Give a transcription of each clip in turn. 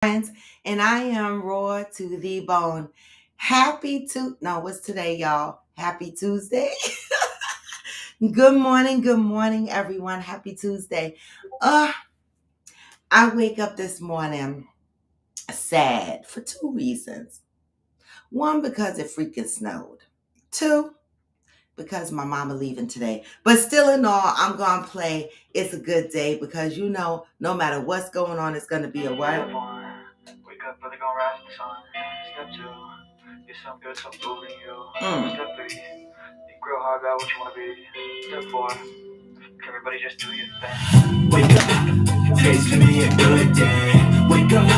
Friends, and I am raw to the bone. What's today, y'all? Happy Tuesday. Good morning, everyone. Happy Tuesday. Uh, I wake up this morning sad for two reasons. One, because it freaking snowed. Two, because my mama leaving today. But still in all, I'm gonna play It's a Good Day because no matter what's going on, it's gonna be a what? Step one, wake up early, gonna rise with the sun. Step two, get some good, some food in you. Step three, think real hard about what you wanna be. Step four, everybody just do your thing. Wake up, today's gonna be a good day. Wake up,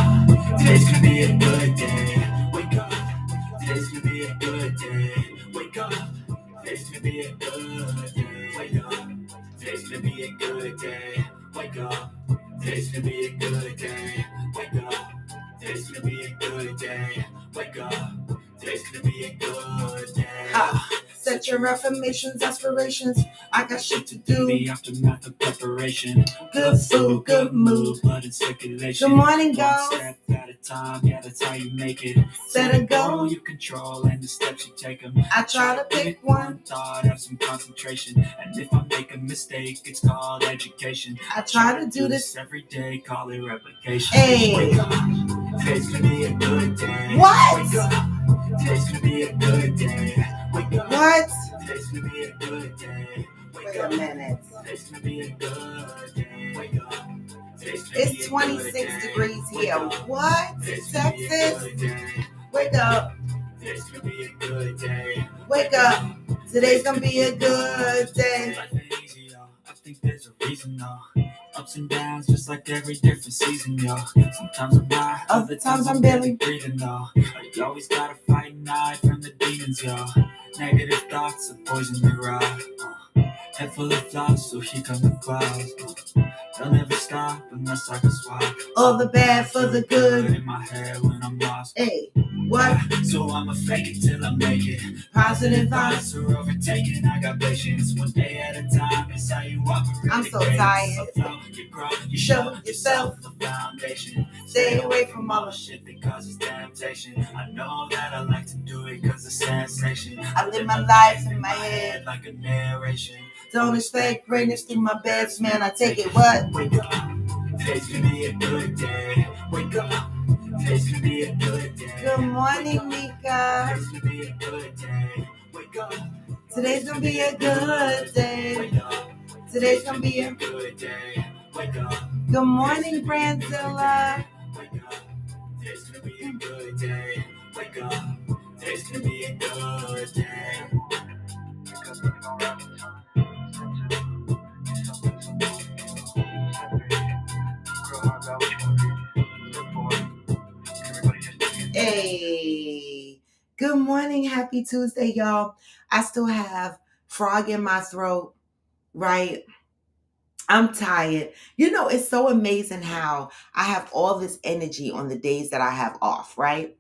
today's gonna be a good day. Wake up, today's gonna be a good day. Wake up, today's gonna be a good day. Wake up, today's gonna be a good day. Wake up, today's gonna be a good day. Wake up, today's gonna be a good day. Wake up, today's gonna be a good day. Set your affirmations, aspirations. I got shit to do. The aftermath of preparation. Good food, good mood. Blood and circulation. Good morning, One girls. step at a time, yeah, that's how you make it. Set a goal. You control and the steps you take them. I try to pick one. Thought, have some concentration. And if I make a mistake, it's called education. I try to do this every day, call it replication. Hey. Wake up, today's gonna be a good day. What? Wake up, today's gonna be a good day. Wake up. What? Today's gonna be a good day. Wait a minute. Today's gonna be a good day. Wake up. It's 26 degrees here. What? Texas? Wake up. Today's gonna be a good day. Wake up. Today's gonna be a good day. Life ain't easy, yo. I think there's a reason, though. Ups and downs, just like every different season, yo. Sometimes I'm high, Other times I'm barely breathing, though. You always gotta fight and hide from the demons, yo. Negative thoughts are poison the ride. Head full of thoughts, so here come the clouds. They'll never stop unless I can swap. All the bad for the good. In my head when I'm lost. Hey, what? So I'ma fake it till I make it. Positive vibes. Thoughts are overtaken. I got patience. One day at a time. It's how you operate. I'm so tired. You grow. You Show yourself the foundation. Stay away from all the shit that causes temptation. I know that I like to do it cause it's sensation. I live my life in my head like a narration. Don't expect greatness through my beds, man. I take it what? Wake up. Today's gonna be a good day. Wake up. Today's gonna be a good day. Good morning, Mika. Today's gonna be a good day. Wake up. Today's gonna be a good day. Wake up. Today's gonna be a good day. Wake up. Good morning, Brandzilla. Wake up. Today's gonna be a good day. Wake up. Today's gonna be a good day. Wake up, we're gonna rise with the sun. Hey, good morning. Happy Tuesday, y'all. I still have frog in my throat, right? I'm tired. It's so amazing how I have all this energy on the days that I have off, right?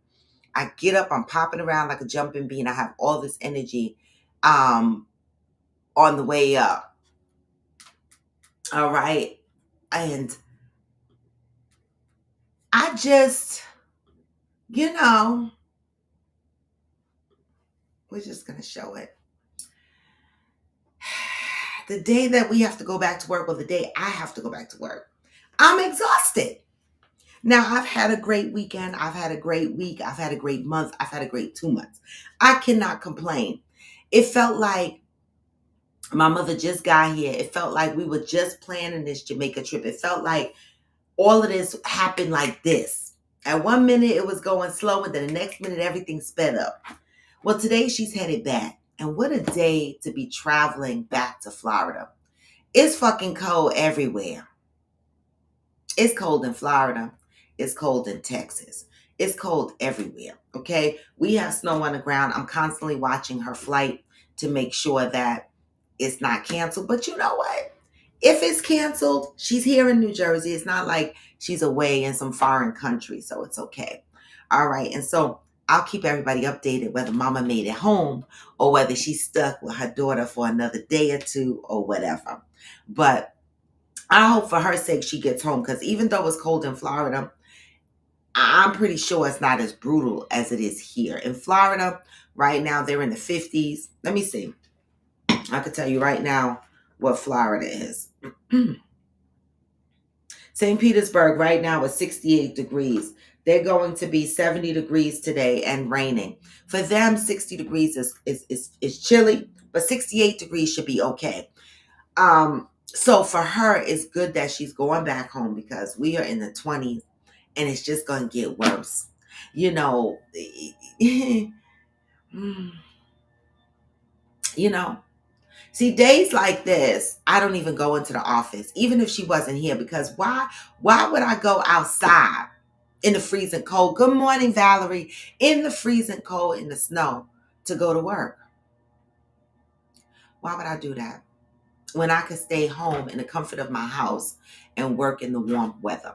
I get up, I'm popping around like a jumping bean. I have all this energy on the way up. All right. And I just, we're just going to show it. The day that we have to go back to work, or the day I have to go back to work, I'm exhausted. Now, I've had a great weekend. I've had a great week. I've had a great month. I've had a great 2 months. I cannot complain. It felt like my mother just got here. It felt like we were just planning this Jamaica trip. It felt like all of this happened like this. At one minute, it was going slow, and then the next minute, everything sped up. Well, today she's headed back. And what a day to be traveling back to Florida. It's fucking cold everywhere. It's cold in Florida. It's cold in Texas. It's cold everywhere, okay? We have snow on the ground. I'm constantly watching her flight to make sure that it's not canceled. But you know what? If it's canceled, she's here in New Jersey. It's not like she's away in some foreign country, so it's okay. All right, and so I'll keep everybody updated whether mama made it home or whether she's stuck with her daughter for another day or two or whatever. But I hope for her sake she gets home, because even though it's cold in Florida, I'm pretty sure it's not as brutal as it is here. In Florida, right now, they're in the 50s. Let me see. I can tell you right now what Florida is. St. Petersburg right now is 68 degrees. They're going to be 70 degrees today and raining. For them, 60 degrees is chilly, but 68 degrees should be okay. So for her, it's good that she's going back home because we are in the 20s and it's just going to get worse. You know, you know, see, days like this, I don't even go into the office, even if she wasn't here, because why would I go outside in the freezing cold? Good morning, Valerie. In the freezing cold, in the snow, to go to work. Why would I do that when I could stay home in the comfort of my house and work in the warm weather?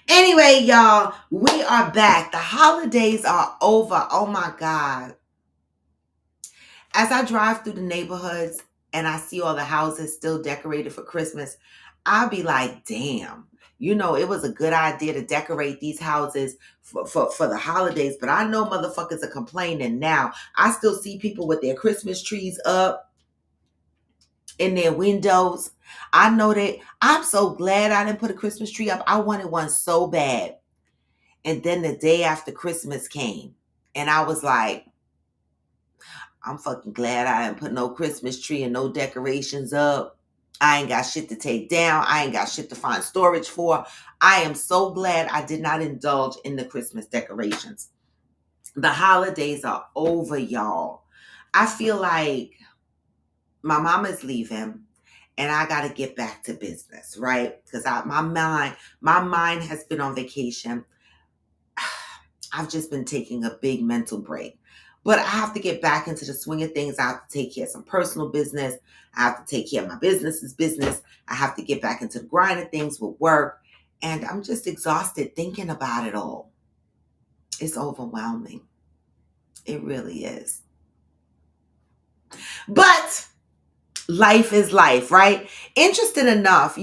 Anyway, y'all, we are back. The holidays are over. Oh my God. As I drive through the neighborhoods and I see all the houses still decorated for Christmas, I'll be like, damn, it was a good idea to decorate these houses for the holidays. But I know motherfuckers are complaining now. I still see people with their Christmas trees up in their windows. I know that. I'm so glad I didn't put a Christmas tree up. I wanted one so bad. And then the day after Christmas came, and I was like, I'm fucking glad I didn't put no Christmas tree and no decorations up. I ain't got shit to take down. I ain't got shit to find storage for. I am so glad I did not indulge in the Christmas decorations. The holidays are over, y'all. I feel like my mama's leaving and I got to get back to business, right? Because my mind has been on vacation. I've just been taking a big mental break. But I have to get back into the swing of things. I have to take care of some personal business. I have to take care of my business's business. I have to get back into the grind of things with work. And I'm just exhausted thinking about it all. It's overwhelming. It really is. But life is life, right? Interesting enough,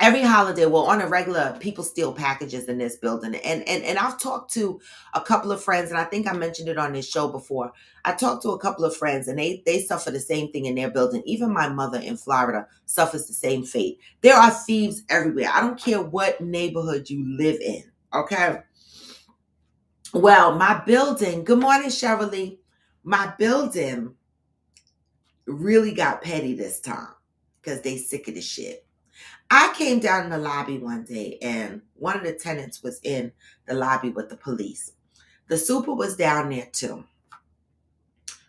every holiday, well, on a regular, people steal packages in this building. And I've talked to a couple of friends, and I think I mentioned it on this show before. I talked to a couple of friends, and they suffer the same thing in their building. Even my mother in Florida suffers the same fate. There are thieves everywhere. I don't care what neighborhood you live in, okay? Well, my building, good morning, Cheryl. My building really got petty this time because they sick of the shit. I came down in the lobby one day and one of the tenants was in the lobby with the police. The super was down there too.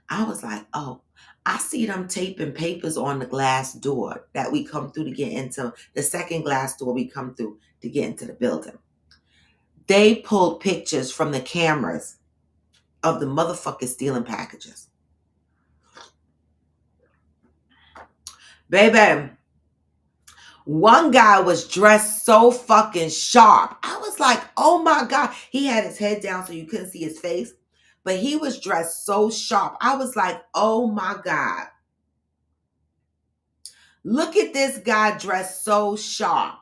I was like, oh, I see them taping papers on the glass door that we come through to get into the second glass door we come through to get into the building. They pulled pictures from the cameras of the motherfuckers stealing packages. Baby, one guy was dressed so fucking sharp. I was like, oh my God. He had his head down so you couldn't see his face. But he was dressed so sharp. I was like, oh my God. Look at this guy dressed so sharp.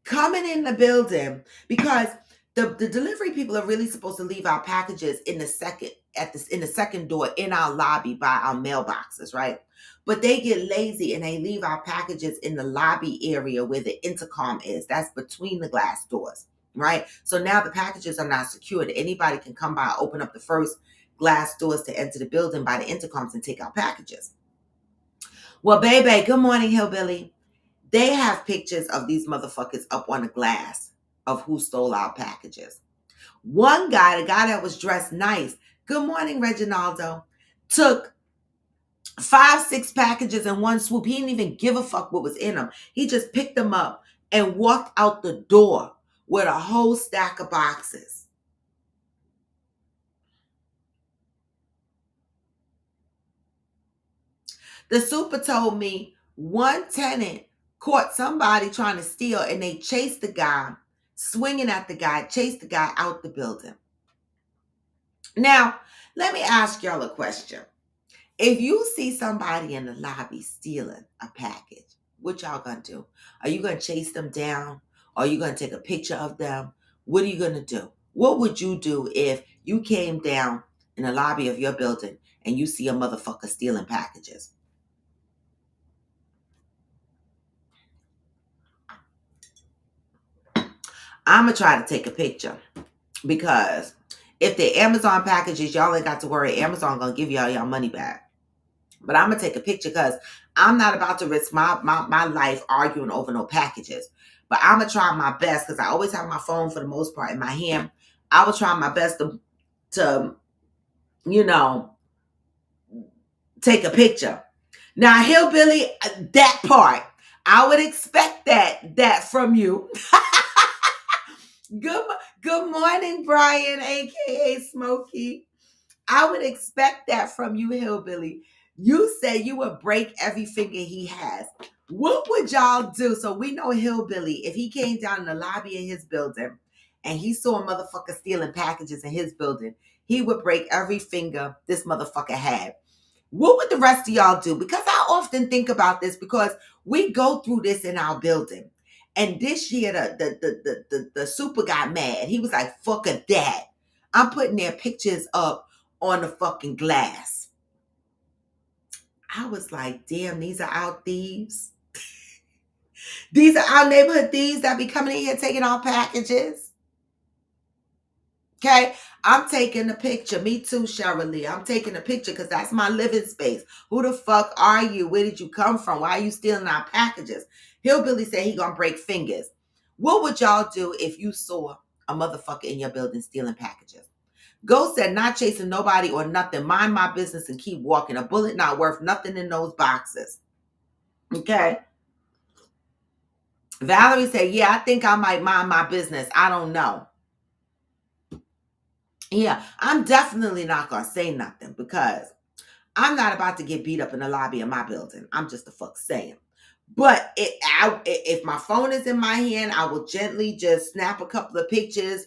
Coming in the building because the delivery people are really supposed to leave our packages in the second door in our lobby by our mailboxes, right? But they get lazy and they leave our packages in the lobby area where the intercom is. That's between the glass doors, right? So now the packages are not secured. Anybody can come by, open up the first glass doors to enter the building by the intercoms and take our packages. Well, baby, good morning, Hillbilly. They have pictures of these motherfuckers up on the glass of who stole our packages. One guy, the guy that was dressed nice, good morning, Reginaldo, took 5-6 packages in one swoop. He didn't even give a fuck what was in them. He just picked them up and walked out the door with a whole stack of boxes. The super told me one tenant caught somebody trying to steal and they chased the guy, swinging at the guy, chased the guy out the building. Now, let me ask y'all a question. If you see somebody in the lobby stealing a package, What y'all gonna do? Are you gonna chase them down? Are you gonna take a picture of them? What are you gonna do? What would you do if you came down in the lobby of your building and you see a motherfucker stealing packages? I'm gonna try to take a picture because if they're Amazon packages, y'all ain't got to worry. Amazon gonna give y'all money back. But I'm gonna take a picture because I'm not about to risk my life arguing over no packages. But I'm gonna try my best because I always have my phone for the most part in my hand. I will try my best to you know, take a picture. Now, Hillbilly, that part, I would expect that from you. Good, good morning, Brian, aka Smokey. I would expect that from you, Hillbilly. You said you would break every finger he has. What would y'all do? So we know Hillbilly, if he came down in the lobby of his building and he saw a motherfucker stealing packages in his building, he would break every finger this motherfucker had. What would the rest of y'all do? Because I often think about this because we go through this in our building. And this year, the super got mad. He was like, fuck a that. I'm putting their pictures up on the fucking glass. I was like, damn, these are our thieves. These are our neighborhood thieves that be coming in here taking our packages. Okay, I'm taking a picture. Me too, Cheryl Lee. I'm taking a picture because that's my living space. Who the fuck are you? Where did you come from? Why are you stealing our packages? Hillbilly said he gonna break fingers. What would y'all do if you saw a motherfucker in your building stealing packages? Ghost said, not chasing nobody or nothing. Mind my business and keep walking. A bullet not worth nothing in those boxes. Okay. Valerie said, yeah, I think I might mind my business. I don't know. Yeah, I'm definitely not going to say nothing because I'm not about to get beat up in the lobby of my building. I'm just the fuck saying. But if my phone is in my hand, I will gently just snap a couple of pictures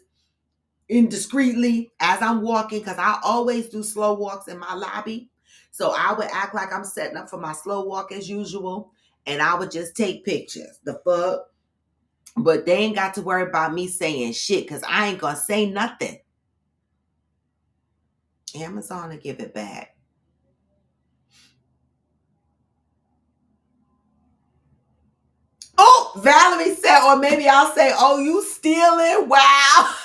indiscreetly as I'm walking because I always do slow walks in my lobby. So I would act like I'm setting up for my slow walk as usual. And I would just take pictures. The fuck? But they ain't got to worry about me saying shit because I ain't going to say nothing. Amazon will give it back. Oh, Valerie said, or maybe I'll say, oh, you stealing? Wow.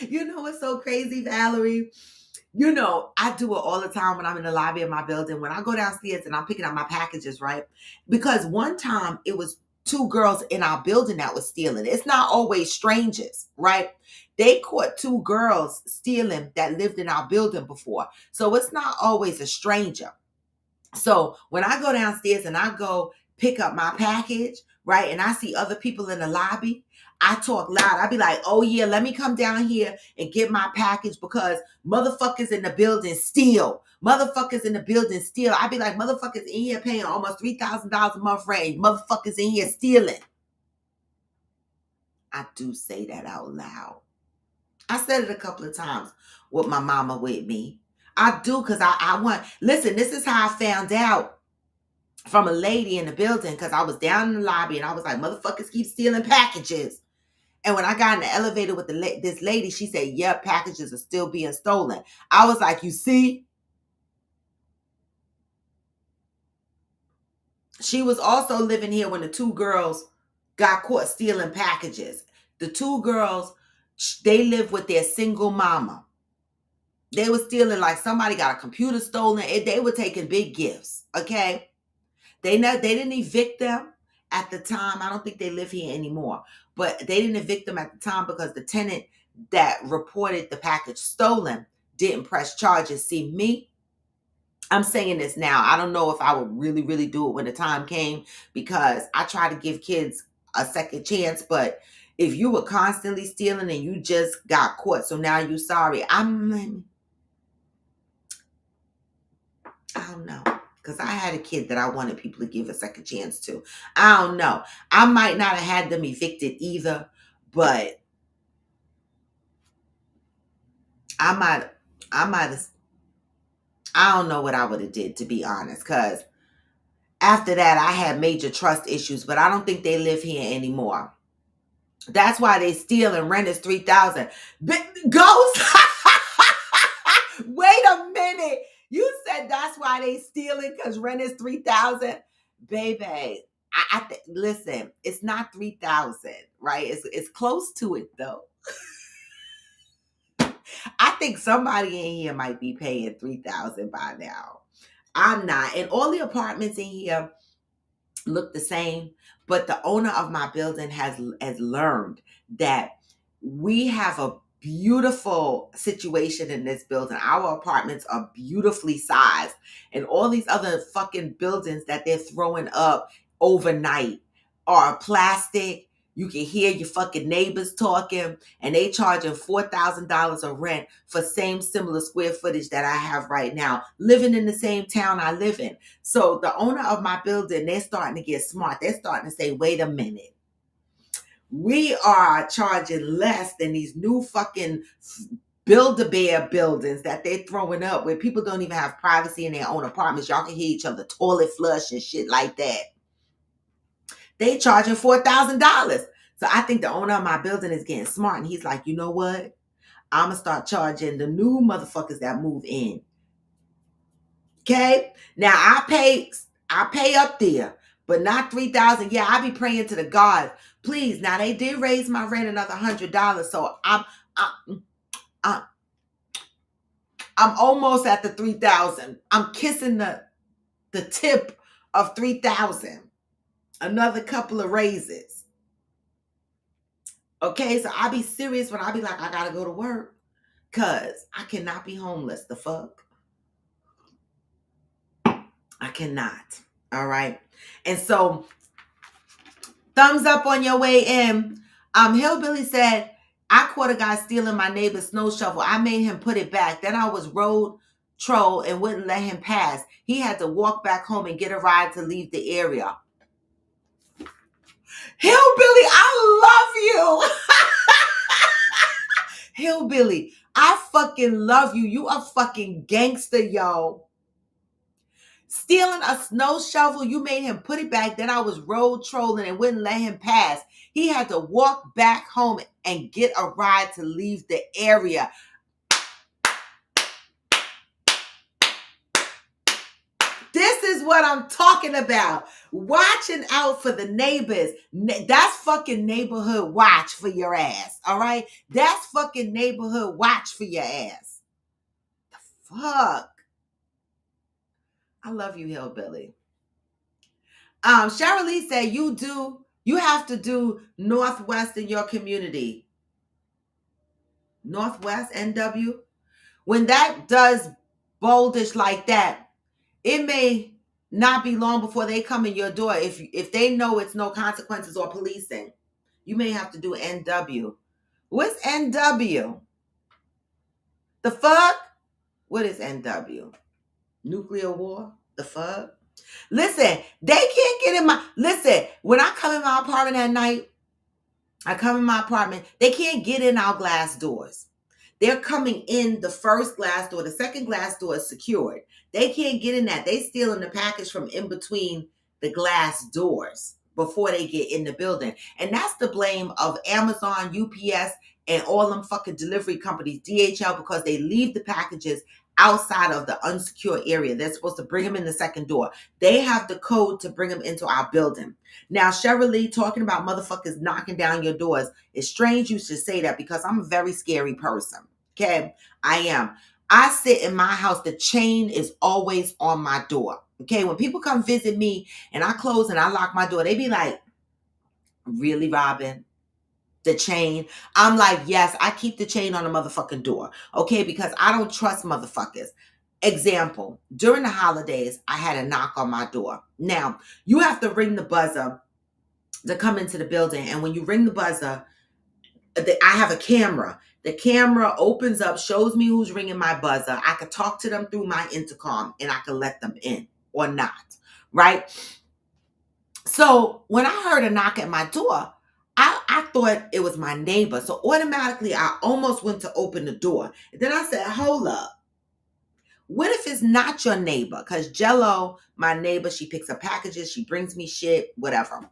You know what's so crazy, Valerie? You know, I do it all the time when I'm in the lobby of my building. When I go downstairs and I'm picking up my packages, right? Because one time it was two girls in our building that was stealing. It's not always strangers, right? They caught two girls stealing that lived in our building before. So it's not always a stranger. So when I go downstairs and I go pick up my package, right, and I see other people in the lobby, I talk loud. I be like, oh yeah, let me come down here and get my package because motherfuckers in the building steal. Motherfuckers in the building steal. I be like, motherfuckers in here paying almost $3,000 a month rent. Motherfuckers in here stealing. I do say that out loud. I said it a couple of times with my mama with me. I do because I want, listen, this is how I found out from a lady in the building because I was down in the lobby and I was like, motherfuckers keep stealing packages. And when I got in the elevator with this lady, she said, yeah, packages are still being stolen. I was like, you see? She was also living here when the two girls got caught stealing packages. The two girls, they live with their single mama. They were stealing like somebody got a computer stolen. They were taking big gifts, okay? They didn't evict them at the time. I don't think they live here anymore. But they didn't evict them at the time because the tenant that reported the package stolen didn't press charges. See, me, I'm saying this now. I don't know if I would really, really do it when the time came because I try to give kids a second chance. But if you were constantly stealing and you just got caught, so now you're sorry, I don't know. Because I had a kid that I wanted people to give a second chance to. I don't know. I might not have had them evicted either, but I might have, I don't know what I would have did, to be honest. Because After that, I had major trust issues, but I don't think they live here anymore. That's why they steal and rent is $3,000. Ghost. Wait a minute. You said that's why they stealing because rent is $3,000, baby. Listen. It's not 3,000, right? It's close to it though. I think somebody in here might be paying 3,000 by now. I'm not, and all the apartments in here look the same, but the owner of my building has learned that we have a beautiful situation in this building. Our apartments are beautifully sized, and all these other fucking buildings that they're throwing up overnight are plastic. You can hear your fucking neighbors talking, and they charging $4,000 of rent for same similar square footage that I have right now, living in the same town I live in. So the owner of my building, they're starting to get smart. They're starting to say, wait a minute. We are charging less than these new fucking Build-A-Bear buildings that they're throwing up where people don't even have privacy in their own apartments. Y'all can hear each other toilet flush and shit like that. They charging $4,000. So I think the owner of my building is getting smart. And he's like, you know what? I'm going to start charging the new motherfuckers that move in. Okay? Now I pay up there, but not $3,000. Yeah, I be praying to the gods. Please. Now they did raise my rent another $100. So I'm almost at the 3,000. I'm kissing the tip of 3,000. Another couple of raises. Okay, so I be serious when I be like, I gotta go to work. Cause I cannot be homeless. The fuck? I cannot. All right. And so, thumbs up on your way in. Hillbilly said, I caught a guy stealing my neighbor's snow shovel. I made him put it back. Then I was road troll and wouldn't let him pass. He had to walk back home and get a ride to leave the area. Hillbilly, I love you. Hillbilly, I fucking love you. You a fucking gangster, yo. Stealing a snow shovel, you made him put it back. Then I was road trolling and wouldn't let him pass. He had to walk back home and get a ride to leave the area. This is what I'm talking about. Watching out for the neighbors. That's fucking neighborhood watch for your ass. All right? That's fucking neighborhood watch for your ass. The fuck? I love you, Hillbilly. Cheryl Lee said you have to do Northwest in your community. Northwest, NW. When that does boldish like that, it may not be long before they come in your door. If they know it's no consequences or policing, you may have to do NW. What's NW? The fuck? What is NW? Nuclear war? The fuck? Listen, they can't get in my... Listen, when I come in my apartment at night, they can't get in our glass doors. They're coming in the first glass door. The second glass door is secured. They can't get in that. They stealing the package from in between the glass doors before they get in the building. And that's the blame of Amazon, UPS, and all them fucking delivery companies, DHL, because they leave the packages outside of the unsecured area. They're supposed to bring them in the second door. They have the code to bring them into our building. Now, Cheryl Lee, talking about motherfuckers knocking down your doors, it's strange you should say that because I'm a very scary person. Okay, I am. I sit in my house. The chain is always on my door. Okay, when people come visit me and I close and I lock my door, they be like, really, Robin? The chain? I'm like, yes, I keep the chain on the motherfucking door. Okay, because I don't trust motherfuckers. Example, during the holidays, I had a knock on my door. Now, you have to ring the buzzer to come into the building. And when you ring the buzzer, I have a camera. The camera opens up, shows me who's ringing my buzzer. I could talk to them through my intercom and I could let them in or not, right? So when I heard a knock at my door, I thought it was my neighbor. So automatically, I almost went to open the door. And then I said, hold up. What if it's not your neighbor? Because Jello, my neighbor, she picks up packages, she brings me shit, whatever.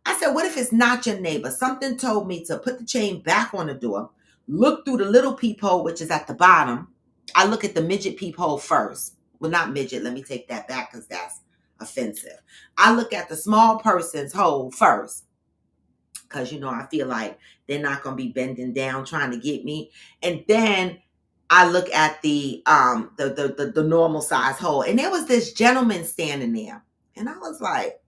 I said, what if it's not your neighbor? Something told me to put the chain back on the door, look through the little peephole, which is at the bottom. I look at the midget peephole first. Well, not midget. Let me take that back because that's offensive. I look at the small person's hole first because, I feel like they're not going to be bending down trying to get me. And then I look at the normal size hole. And there was this gentleman standing there. And I was like,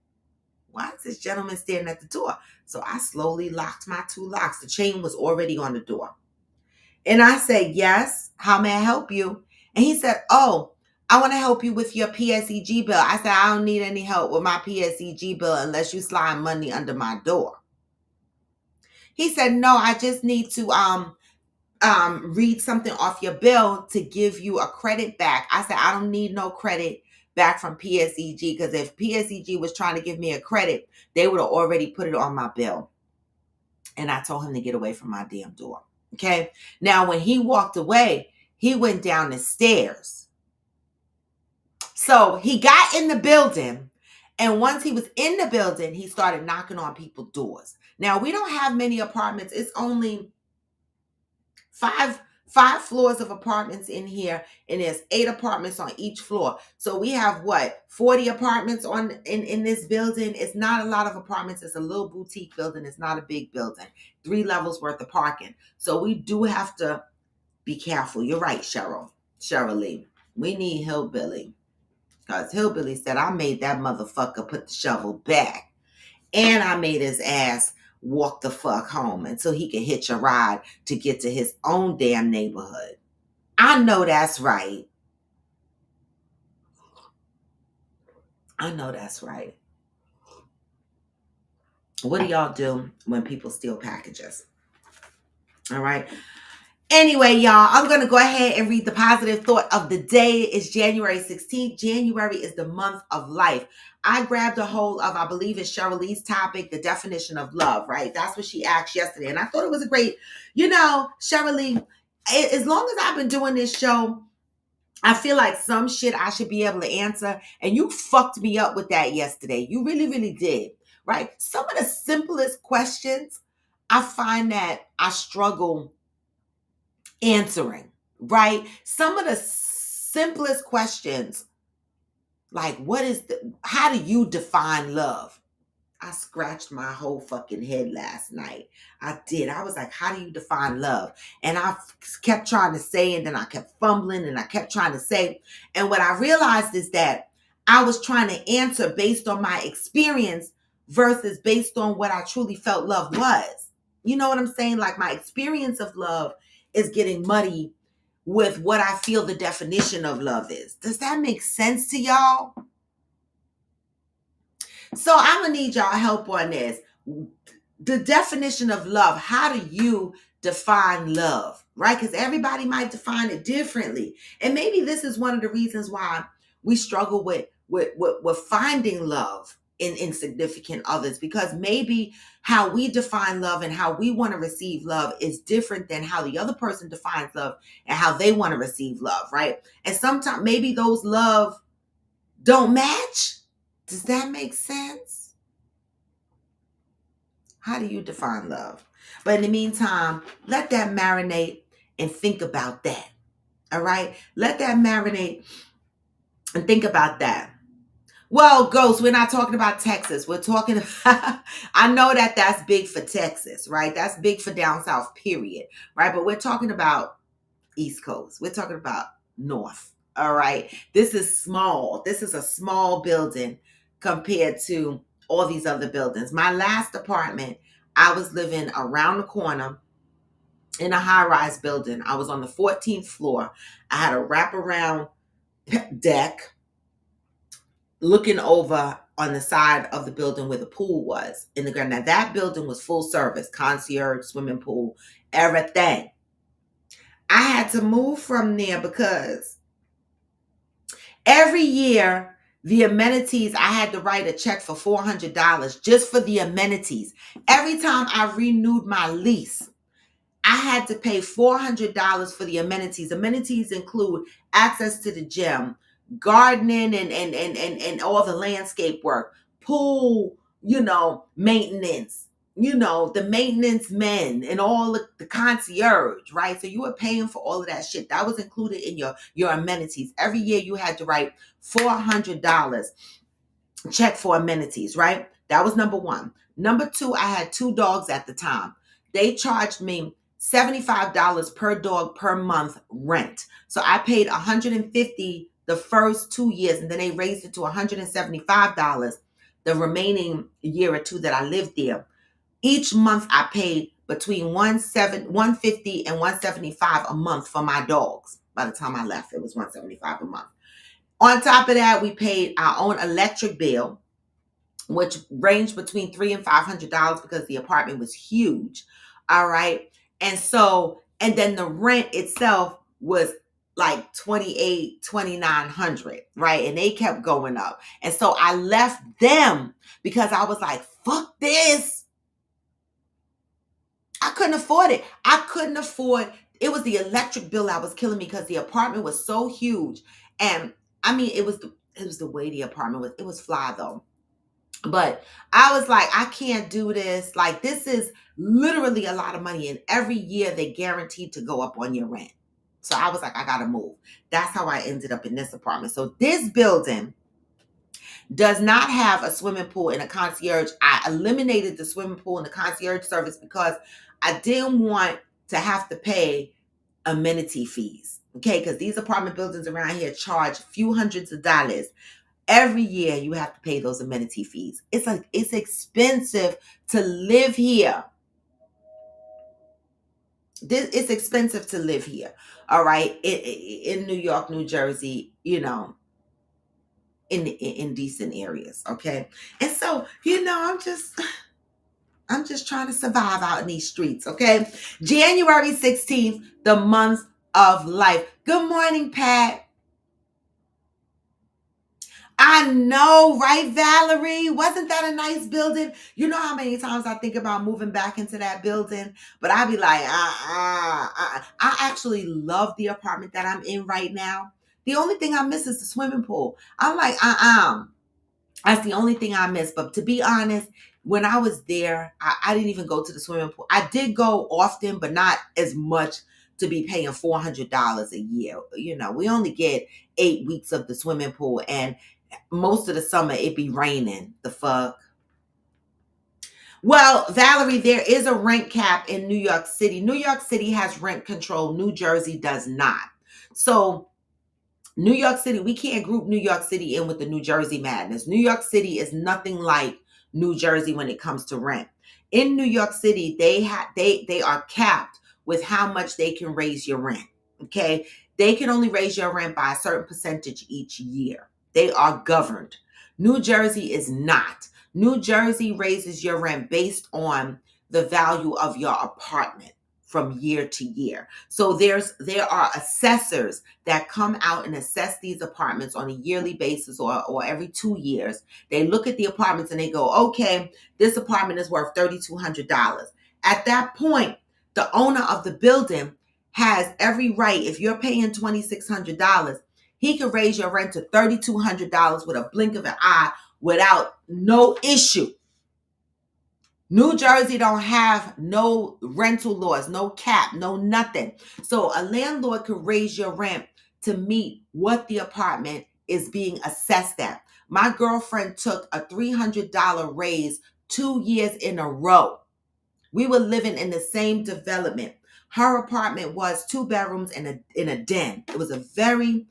why is this gentleman standing at the door? So I slowly locked my 2 locks. The chain was already on the door. And I said, yes, how may I help you? And he said, oh, I want to help you with your PSEG bill. I said, I don't need any help with my PSEG bill unless you slide money under my door. He said, no, I just need to read something off your bill to give you a credit back. I said, I don't need no credit back from PSEG because if PSEG was trying to give me a credit, they would have already put it on my bill. And I told him to get away from my damn door. Okay. Now, when he walked away, he went down the stairs. So he got in the building. And once he was in the building, he started knocking on people's doors. Now, we don't have many apartments. It's only five floors of apartments in here, and there's 8 apartments on each floor. So we have 40 apartments in this building. It's not a lot of apartments. It's a little boutique building. It's not a big building. 3 levels worth of parking. So we do have to be careful. You're right, Cheryl Lee. We need Hillbilly. Because Hillbilly said, I made that motherfucker put the shovel back. And I made his ass walk the fuck home until he could hitch a ride to get to his own damn neighborhood. I know that's right. I know that's right. What do y'all do when people steal packages? All right. Anyway, y'all, I'm going to go ahead and read the positive thought of the day. It's January 16th. January is the month of life. I grabbed a hold of, I believe it's Cheryl Lee's topic, the definition of love, right? That's what she asked yesterday. And I thought it was a great, Cheryl Lee, as long as I've been doing this show, I feel like some shit I should be able to answer. And you fucked me up with that yesterday. You really, really did, right? Some of the simplest questions, I find that I struggle answering, right? Some of the simplest questions, like how do you define love? I scratched my whole fucking head last night. I did. I was like, how do you define love? And I kept trying to say, and then I kept fumbling and I kept trying to say. And what I realized is that I was trying to answer based on my experience versus based on what I truly felt love was. You know what I'm saying? Like my experience of love is getting muddy with what I feel the definition of love is. Does that make sense to y'all? So I'm going to need y'all help on this. The definition of love, how do you define love, right? Because everybody might define it differently. And maybe this is one of the reasons why we struggle with finding love in significant others, because maybe how we define love and how we want to receive love is different than how the other person defines love and how they want to receive love, right? And sometimes maybe those love don't match. Does that make sense? How do you define love? But in the meantime, let that marinate and think about that. All right? Let that marinate and think about that. Well, Ghost, we're not talking about Texas. We're talking about, I know that that's big for Texas, right? That's big for down south, period, right? But we're talking about East Coast. We're talking about North, all right? This is small. This is a small building compared to all these other buildings. My last apartment, I was living around the corner in a high-rise building. I was on the 14th floor. I had a wraparound deck looking over on the side of the building where the pool was in the ground. Now that building was full service, concierge, swimming pool, everything. I had to move from there because every year the amenities, I had to write a check for $400 just for the amenities. Every time I renewed my lease, I had to pay $400 for the amenities. Amenities include access to the gym, gardening and all the landscape work, pool, maintenance, the maintenance men and all the concierge, right? So you were paying for all of that shit. That was included in your amenities. Every year you had to write $400 check for amenities, right? That was number one. Number two, I had 2 dogs at the time. They charged me $75 per dog per month rent. So I paid $150 the first 2 years, and then they raised it to $175 the remaining year or two that I lived there. Each month I paid between $150 and $175 a month for my dogs. By the time I left, it was $175 a month. On top of that, we paid our own electric bill, which ranged between $300 and $500 because the apartment was huge. All right. And then the rent itself was like $2,900, right? And they kept going up. And so I left them because I was like, fuck this. I couldn't afford it. It was the electric bill that was killing me because the apartment was so huge. And I mean, it was the way the apartment was. It was fly though. But I was like, I can't do this. Like, this is literally a lot of money. And every year they guaranteed to go up on your rent. So I was like, I got to move. That's how I ended up in this apartment. So this building does not have a swimming pool and a concierge. I eliminated the swimming pool and the concierge service because I didn't want to have to pay amenity fees. Okay, because these apartment buildings around here charge a few hundreds of dollars. Every year you have to pay those amenity fees. It's expensive to live here. It's expensive to live here. All right. In New York, New Jersey, in decent areas. Okay. And so, I'm just trying to survive out in these streets. Okay. January 16th, the month of life. Good morning, Pat. I know, right, Valerie? Wasn't that a nice building? You know how many times I think about moving back into that building? But I'd be like, I actually love the apartment that I'm in right now. The only thing I miss is the swimming pool. I'm like, That's the only thing I miss. But to be honest, when I was there, I didn't even go to the swimming pool. I did go often, but not as much to be paying $400 a year. We only get 8 weeks of the swimming pool, and most of the summer it be raining. The fuck? Well, Valerie, there is a rent cap in New York City. New York City has rent control. New Jersey does not. So New York City, we can't group New York City in with the New Jersey madness. New York City is nothing like New Jersey when it comes to rent. In New York City, they are capped with how much they can raise your rent. Okay? They can only raise your rent by a certain percentage each year. They are governed. New Jersey is not. New Jersey raises your rent based on the value of your apartment from year to year. So there are assessors that come out and assess these apartments on a yearly basis or every 2 years. They look at the apartments and they go, okay, this apartment is worth $3,200. At that point, the owner of the building has every right. If you're paying $2,600, he can raise your rent to $3,200 with a blink of an eye without no issue. New Jersey don't have no rental laws, no cap, no nothing. So a landlord could raise your rent to meet what the apartment is being assessed at. My girlfriend took a $300 raise 2 years in a row. We were living in the same development. Her apartment was 2 bedrooms in a den. It was a very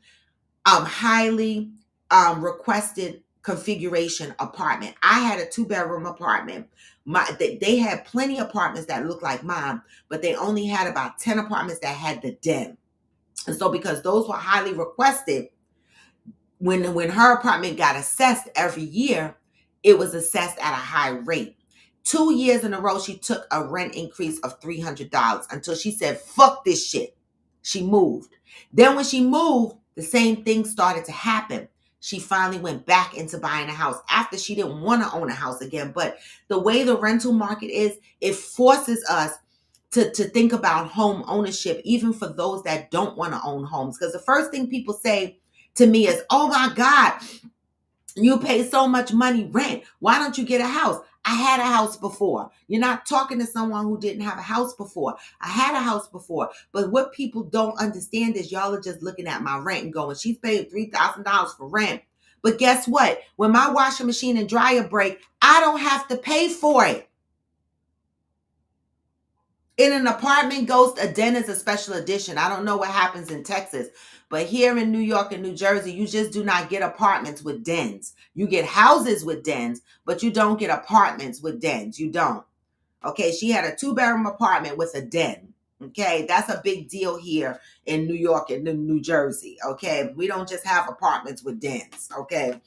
highly requested configuration apartment. I had a 2-bedroom apartment. They had plenty of apartments that looked like mine, but they only had about 10 apartments that had the den. And so because those were highly requested, when her apartment got assessed every year, it was assessed at a high rate. 2 years in a row, she took a rent increase of $300 until she said, fuck this shit. She moved. Then when she moved, the same thing started to happen. She finally went back into buying a house after she didn't want to own a house again. But the way the rental market is, it forces us to think about home ownership, even for those that don't want to own homes. Because the first thing people say to me is, oh my God, you pay so much money rent. Why don't you get a house? I had a house before. You're not talking to someone who didn't have a house before. I had a house before. But what people don't understand is y'all are just looking at my rent and going, she's paying $3,000 for rent. But guess what? When my washing machine and dryer break, I don't have to pay for it. In an apartment ghost, a den is a special edition. I don't know what happens in Texas, but here in New York and New Jersey, you just do not get apartments with dens. You get houses with dens, but you don't get apartments with dens. You don't. Okay, she had a 2-bedroom apartment with a den. Okay, that's a big deal here in New York and New Jersey. Okay, we don't just have apartments with dens. Okay,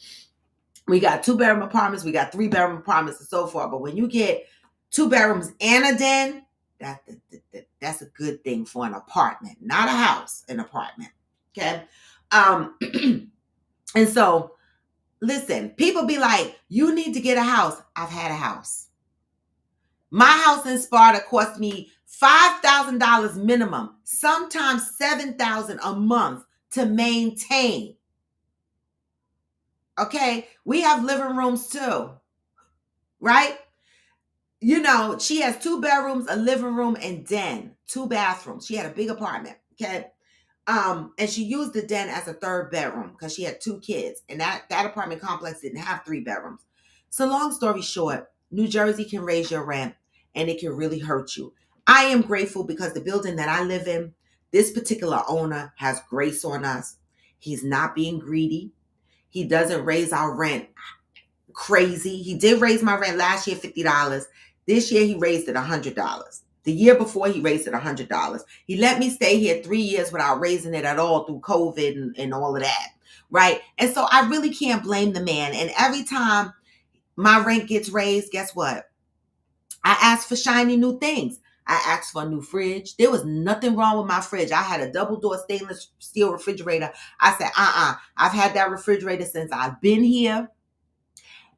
we got 2-bedroom apartments, we got 3-bedroom apartments, and so forth. But when you get 2 bedrooms and a den, that's a good thing for an apartment, not a house, an apartment. Okay. And so listen, people be like, you need to get a house. I've had a house. My house in Sparta cost me $5,000 minimum, sometimes $7,000 a month to maintain. Okay. We have living rooms too, right? You know, she has 2 bedrooms, a living room, and den, 2 bathrooms. She had a big apartment. Okay. And she used the den as a 3rd bedroom because she had 2 kids. And that apartment complex didn't have 3 bedrooms. So long story short, New Jersey can raise your rent and it can really hurt you. I am grateful because the building that I live in, this particular owner has grace on us. He's not being greedy. He doesn't raise our rent crazy. He did raise my rent last year $50. This year he raised it $100. The year before he raised it $100. He let me stay here 3 years without raising it at all through COVID and all of that, right? And so I really can't blame the man. And every time my rent gets raised, guess what? I ask for shiny new things. I asked for a new fridge. There was nothing wrong with my fridge. I had a double door stainless steel refrigerator. I said, I've had that refrigerator since I've been here.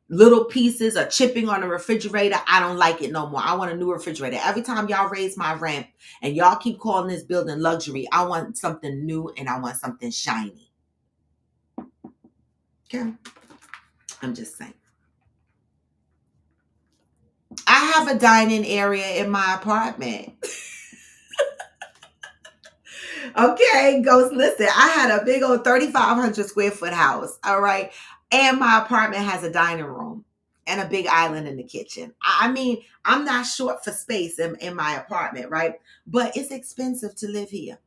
Little pieces are chipping on the refrigerator. I don't like it no more. I want a new refrigerator. Every time y'all raise my rent and y'all keep calling this building luxury, I want something new and I want something shiny. Okay. I'm just saying. I have a dining area in my apartment. Okay, Ghost, listen, I had a big old 3,500 square foot house. All right. And my apartment has a dining room and a big island in the kitchen. I mean, I'm not short for space in my apartment, right? But it's expensive to live here.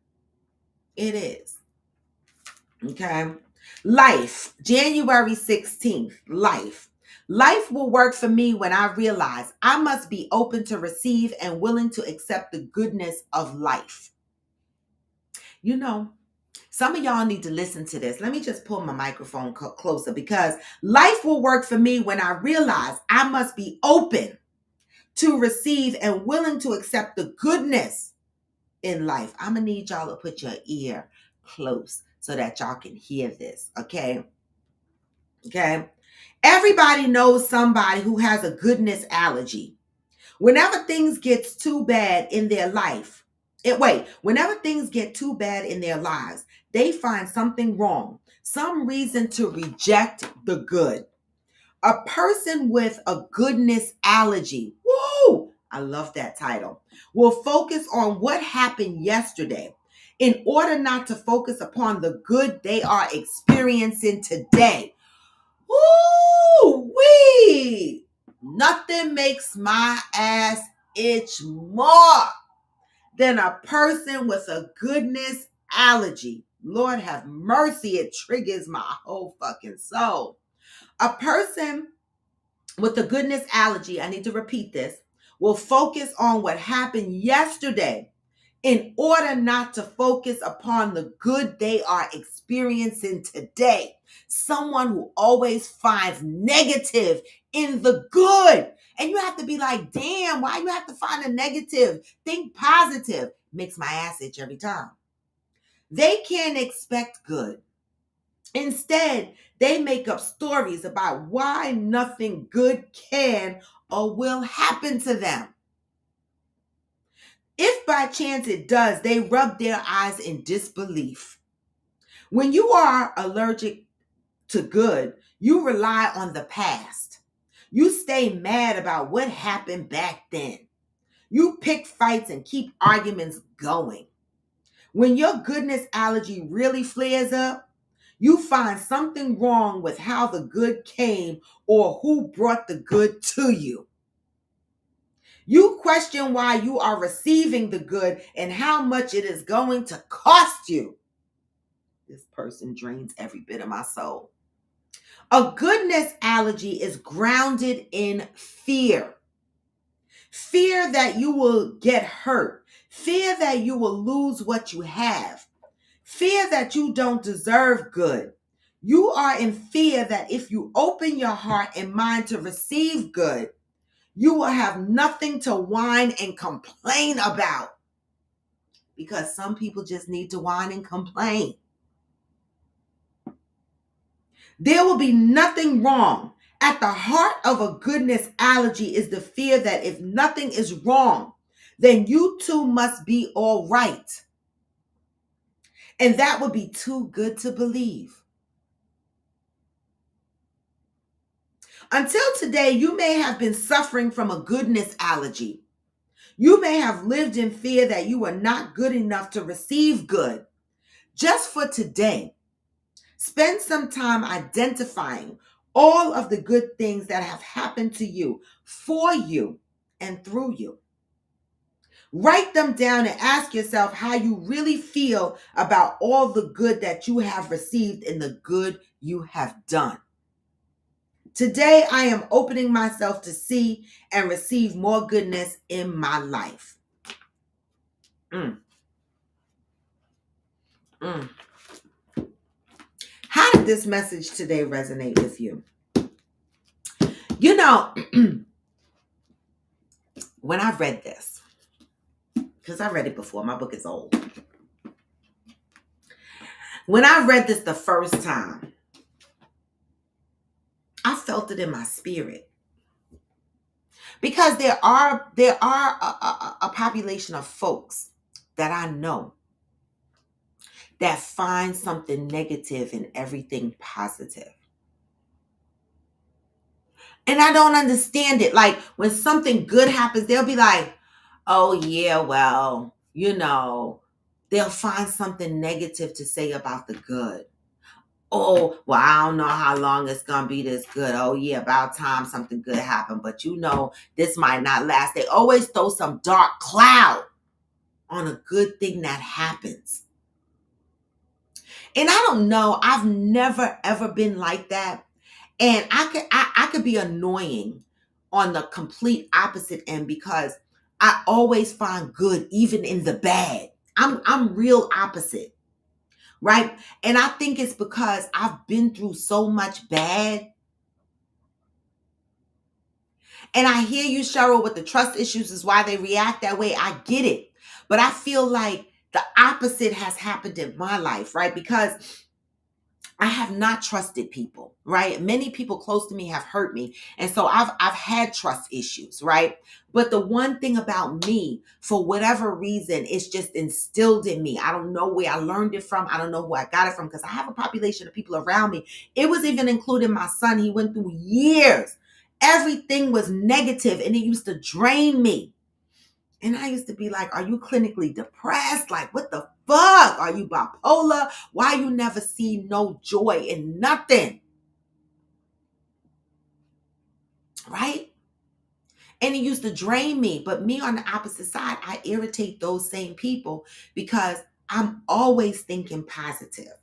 It is. Okay. Life, January 16th, life. Life will work for me when I realize I must be open to receive and willing to accept the goodness of life. You know, some of y'all need to listen to this. Let me just pull my microphone closer because life will work for me when I realize I must be open to receive and willing to accept the goodness in life. I'm going to need y'all to put your ear close so that y'all can hear this. Okay. Okay. Everybody knows somebody who has a goodness allergy. Whenever things get too bad in their life, whenever things get too bad in their lives, they find something wrong, some reason to reject the good. A person with a goodness allergy, woo, I love that title, will focus on what happened yesterday in order not to focus upon the good they are experiencing today. Woo wee! Nothing makes my ass itch more than a person with a goodness allergy. Lord have mercy, it triggers my whole fucking soul. A person with a goodness allergy, I need to repeat this, will focus on what happened yesterday in order not to focus upon the good they are experiencing today. Someone who always finds negative in the good. And you have to be like, damn, why you have to find a negative? Think positive. Makes my ass itch every time. They can't expect good. Instead, they make up stories about why nothing good can or will happen to them. If by chance it does, they rub their eyes in disbelief. When you are allergic to good, you rely on the past. You stay mad about what happened back then. You pick fights and keep arguments going. When your goodness allergy really flares up, you find something wrong with how the good came or who brought the good to you. You question why you are receiving the good and how much it is going to cost you. This person drains every bit of my soul. A goodness allergy is grounded in fear. Fear that you will get hurt. Fear that you will lose what you have. Fear that you don't deserve good. You are in fear that if you open your heart and mind to receive good, you will have nothing to whine and complain about. Because some people just need to whine and complain. There will be nothing wrong. At the heart of a goodness allergy is the fear that if nothing is wrong, then you too must be all right. And that would be too good to believe. Until today, you may have been suffering from a goodness allergy. You may have lived in fear that you are not good enough to receive good. Just for today, spend some time identifying all of the good things that have happened to you, for you, and through you. Write them down and ask yourself how you really feel about all the good that you have received and the good you have done. Today, I am opening myself to see and receive more goodness in my life. How did this message today resonate with you? You know, when I read this, because I read it before, my book is old. When I read this the first time, I felt it in my spirit. Because there are a population of folks that I know that find something negative in everything positive. And I don't understand it. Like when something good happens, they'll be like, oh yeah, well, they'll find something negative to say about the good. Oh, well, I don't know how long it's going to be this good. Oh yeah, about time something good happened. But this might not last. They always throw some dark cloud on a good thing that happens. And I don't know. I've never, ever been like that. And I could be annoying on the complete opposite end because I always find good even in the bad. I'm real opposite, right? And I think it's because I've been through so much bad. And I hear you, Cheryl, with the trust issues is why they react that way. I get it. But I feel like the opposite has happened in my life, right? Because I have not trusted people, right? Many people close to me have hurt me. And so I've had trust issues, right? But the one thing about me, for whatever reason, it's just instilled in me. I don't know where I learned it from. I don't know who I got it from because I have a population of people around me. It was even including my son. He went through years. Everything was negative and it used to drain me. And I used to be like, are you clinically depressed? Like, what the fuck? Are you bipolar? Why you never see no joy in nothing? Right? And it used to drain me. But me on the opposite side, I irritate those same people because I'm always thinking positive,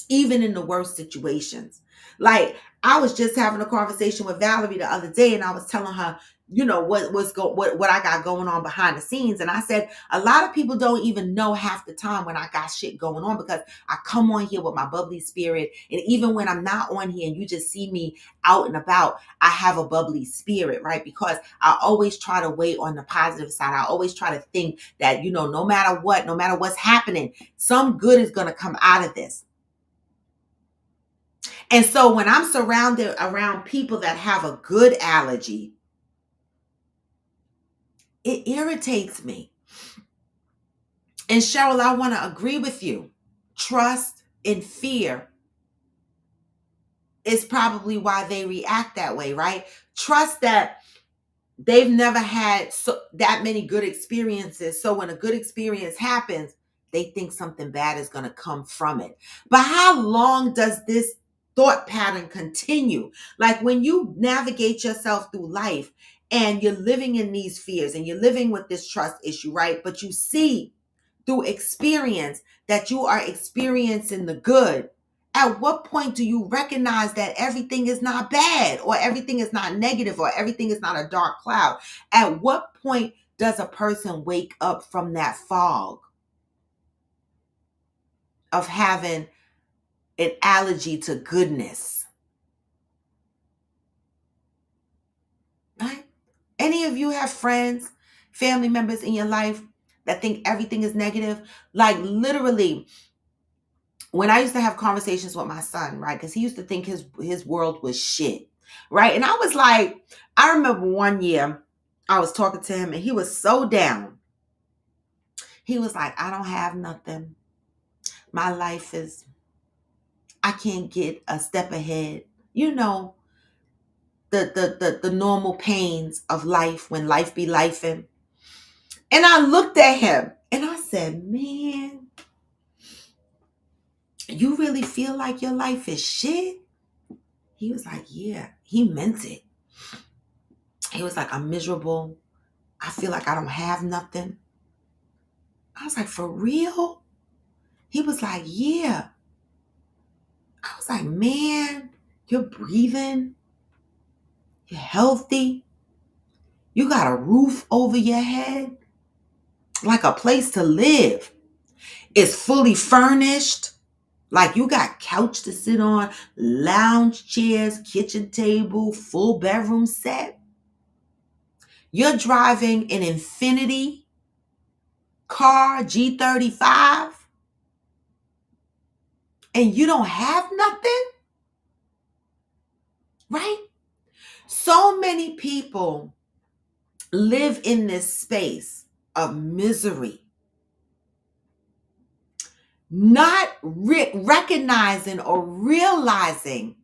even in the worst situations. Like, I was just having a conversation with Valerie the other day and I was telling her, what I got going on behind the scenes. And I said, a lot of people don't even know half the time when I got shit going on because I come on here with my bubbly spirit. And even when I'm not on here and you just see me out and about, I have a bubbly spirit, right? Because I always try to wait on the positive side. I always try to think that, no matter what's happening, some good is going to come out of this. And so when I'm surrounded around people that have a good allergy, it irritates me And Cheryl, I want to agree with you. Trust and fear is probably why they react that way, right? Trust that they've never had that many good experiences. So when a good experience happens, they think something bad is going to come from it. But how long does this thought pattern continue? Like when you navigate yourself through life and you're living in these fears and you're living with this trust issue, right? But you see through experience that you are experiencing the good. At what point do you recognize that everything is not bad or everything is not negative or everything is not a dark cloud? At what point does a person wake up from that fog of having an allergy to goodness? Right? Any of you have friends, family members in your life that think everything is negative? Like literally, when I used to have conversations with my son, right? Because he used to think his world was shit, right? And I was like, I remember one year I was talking to him and he was so down. He was like, I don't have nothing. My life is, I can't get a step ahead. You know, the normal pains of life when life be lifing. And I looked at him and I said, man, you really feel like your life is shit? He was like, yeah, he meant it. He was like, I'm miserable. I feel like I don't have nothing. I was like, for real? He was like, yeah. I was like, man, you're breathing. You're healthy. You got a roof over your head. Like a place to live. It's fully furnished. Like you got couch to sit on, lounge chairs, kitchen table, full bedroom set. You're driving an Infiniti car, G35, and you don't have nothing, right? So many people live in this space of misery, not recognizing or realizing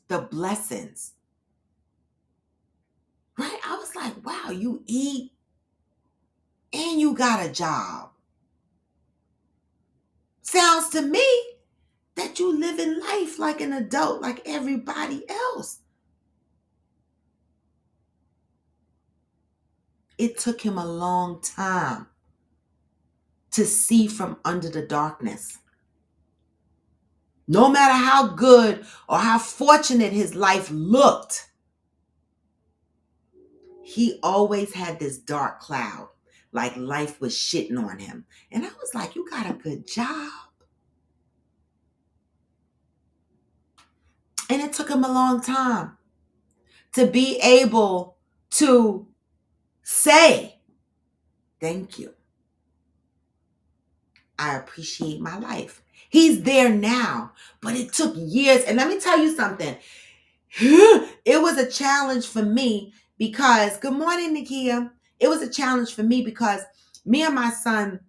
the blessings, right? I was like, wow, you eat and you got a job. Sounds to me that you live in life like an adult, like everybody else. It took him a long time to see from under the darkness. No matter how good or how fortunate his life looked, he always had this dark cloud, like life was shitting on him. And I was like, you got a good job. And it took him a long time to be able to say, thank you. I appreciate my life. He's there now, but it took years. And let me tell you something. It was a challenge for me because, good morning, Nakia. It was a challenge for me because me and my son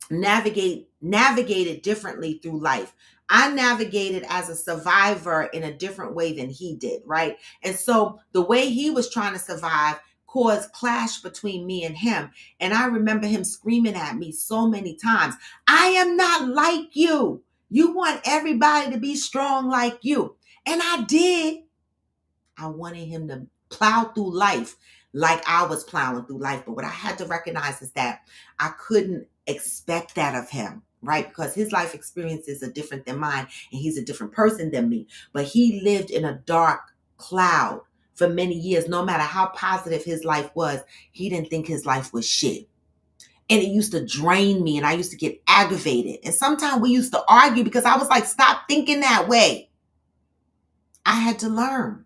navigated differently through life. I navigated as a survivor in a different way than he did, right? And so the way he was trying to survive caused clash between me and him. And I remember him screaming at me so many times, I am not like you. You want everybody to be strong like you. And I did. I wanted him to plow through life like I was plowing through life. But what I had to recognize is that I couldn't expect that of him, right? Because his life experiences are different than mine and he's a different person than me. But he lived in a dark cloud for many years. No matter how positive his life was, he didn't think his life was shit. And it used to drain me and I used to get aggravated. And sometimes we used to argue because I was like, stop thinking that way. I had to learn.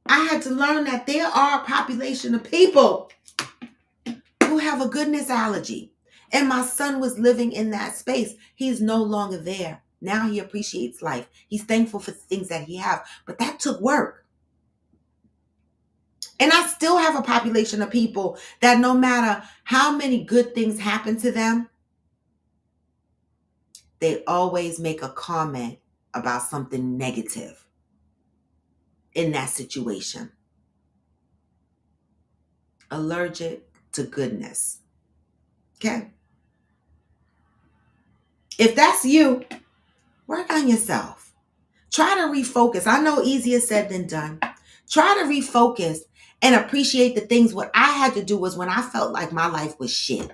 I had to learn that there are a population of people who have a goodness allergy. And my son was living in that space. He's no longer there. Now he appreciates life. He's thankful for the things that he has. But that took work. And I still have a population of people that no matter how many good things happen to them, they always make a comment about something negative in that situation. Allergic to goodness. Okay? If that's you, work on yourself. Try to refocus. I know easier said than done. Try to refocus and appreciate the things. What I had to do was when I felt like my life was shit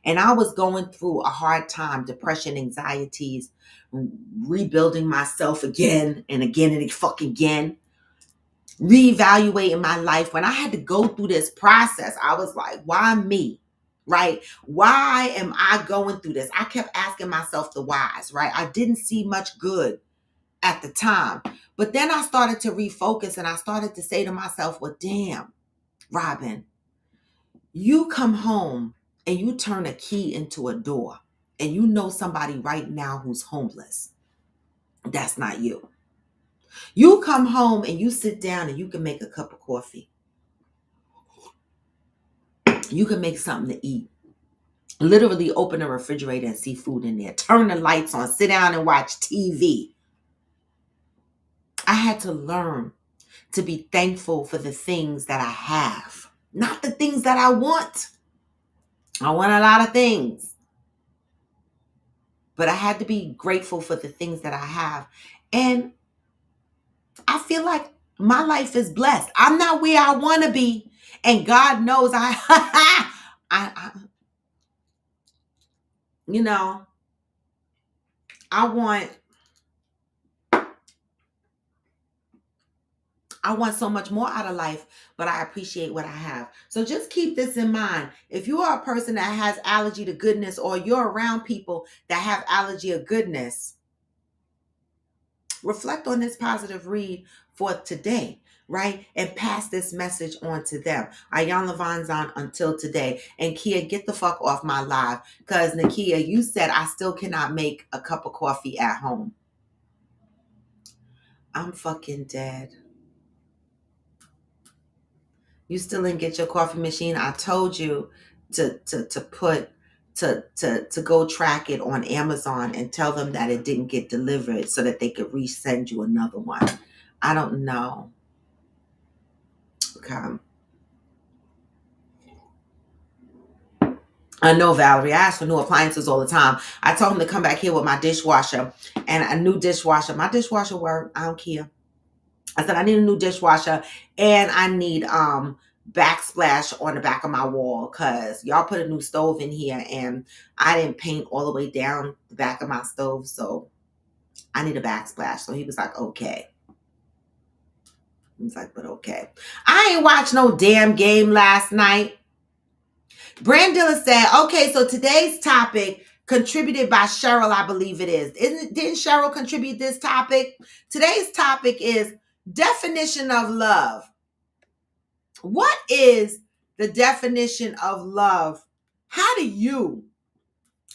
and I was going through a hard time, depression, anxieties, rebuilding myself again and again and fucking again, reevaluating my life. When I had to go through this process, I was like, why me? Right? Why am I going through this? I kept asking myself the whys, right? I didn't see much good at the time. But then I started to refocus and I started to say to myself, well, damn, Robin, you come home and you turn a key into a door and you know somebody right now who's homeless. That's not you. You come home and you sit down and you can make a cup of coffee. You can make something to eat. Literally open a refrigerator and see food in there. Turn the lights on. Sit down and watch TV. I had to learn to be thankful for the things that I have, not the things that I want. I want a lot of things, but I had to be grateful for the things that I have. And I feel like my life is blessed. I'm not where I want to be. And God knows I you know, I want so much more out of life, but I appreciate what I have. So just keep this in mind. If you are a person that has allergy to goodness, or you're around people that have allergy of goodness, reflect on this positive read for today, right? And pass this message on to them. Ayan Levon's on Until Today. And Kia, get the fuck off my live. Because Nakia, you said I still cannot make a cup of coffee at home. I'm fucking dead. You still didn't get your coffee machine? I told you to go track it on Amazon and tell them that it didn't get delivered so that they could resend you another one. I don't know. Okay. I know, Valerie. I ask for new appliances all the time. I told him to come back here with my dishwasher and a new dishwasher. My dishwasher worked. I don't care. I said I need a new dishwasher and I need backsplash on the back of my wall because y'all put a new stove in here and I didn't paint all the way down the back of my stove, so I need a backsplash. So he was like, okay. He's like, but okay. I ain't watched no damn game last night. Brandilla said, okay, so today's topic contributed by Cheryl, I believe it is. Didn't Cheryl contribute this topic? Today's topic is definition of love. What is the definition of love? How do you,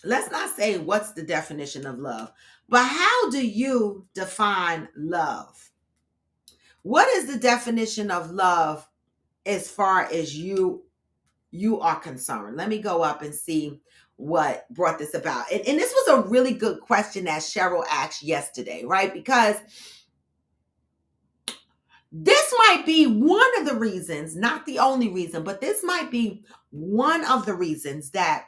let's not say what's the definition of love, but how do you define love? What is the definition of love as far as you are concerned? Let me go up and see what brought this about. And this was a really good question that Cheryl asked yesterday, right? Because this might be one of the reasons, not the only reason, but this might be one of the reasons that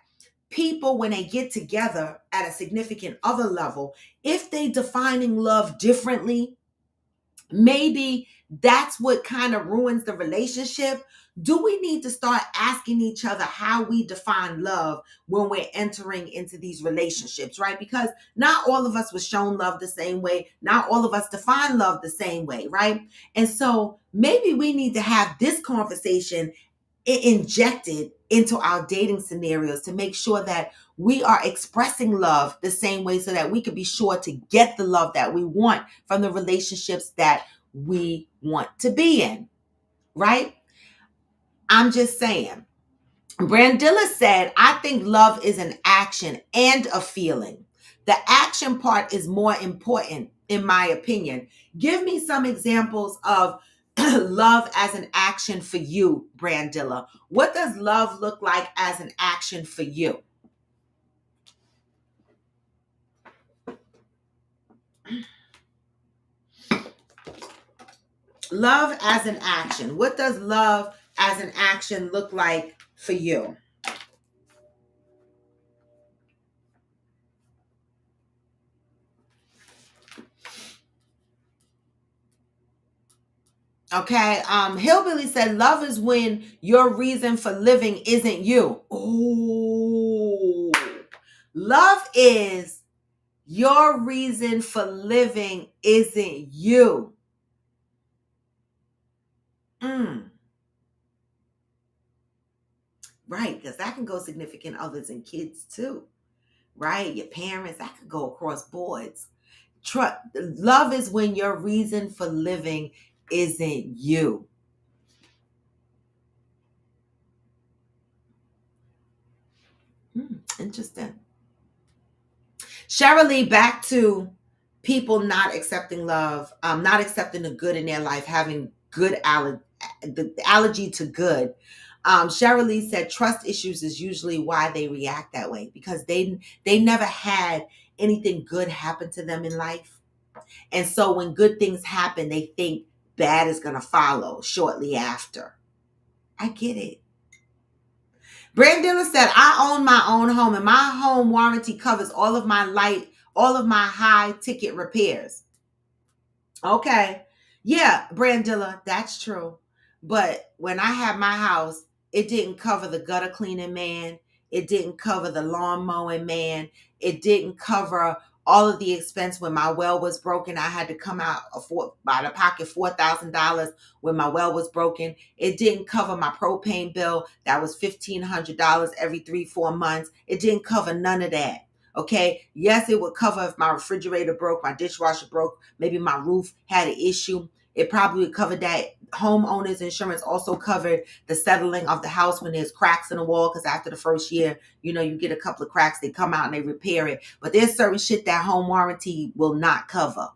people, when they get together at a significant other level, if they defining love differently, maybe that's what kind of ruins the relationship. Do we need to start asking each other how we define love when we're entering into these relationships, right? Because not all of us was shown love the same way. Not all of us define love the same way, right? And so maybe we need to have this conversation injected into our dating scenarios to make sure that we are expressing love the same way so that we can be sure to get the love that we want from the relationships that we want to be in, right? I'm just saying. Brandilla said, I think love is an action and a feeling. The action part is more important, in my opinion. Give me some examples of love as an action for you, Brandilla? What does love look like as an action for you? Love as an action. What does love as an action look like for you? Okay. Hillbilly said, love is when your reason for living isn't you. Oh, love is your reason for living isn't you. Right, because that can go significant others and kids too. Right, your parents, that could go across boards. Love is when your reason for living isn't you. Interesting. Cheryl, back to people not accepting love, not accepting the good in their life, having good the allergy to good. Cheryl said trust issues is usually why they react that way, because they never had anything good happen to them in life. And so when good things happen, they think bad is going to follow shortly after. I get it. Brandon said, I own my own home and my home warranty covers all of my high ticket repairs. Okay. Yeah, Brandilla, that's true. But when I had my house, it didn't cover the gutter cleaning man. It didn't cover the lawn mowing man. It didn't cover all of the expense. When my well was broken, I had to come out by the pocket $4,000 when my well was broken. It didn't cover my propane bill. That was $1,500 every 3-4 months. It didn't cover none of that. Okay. Yes, it would cover if my refrigerator broke, my dishwasher broke, maybe my roof had an issue. It probably would cover that. Homeowners insurance also covered the settling of the house when there's cracks in the wall, because after the first year, you get a couple of cracks, they come out and they repair it. But there's certain shit that home warranty will not cover.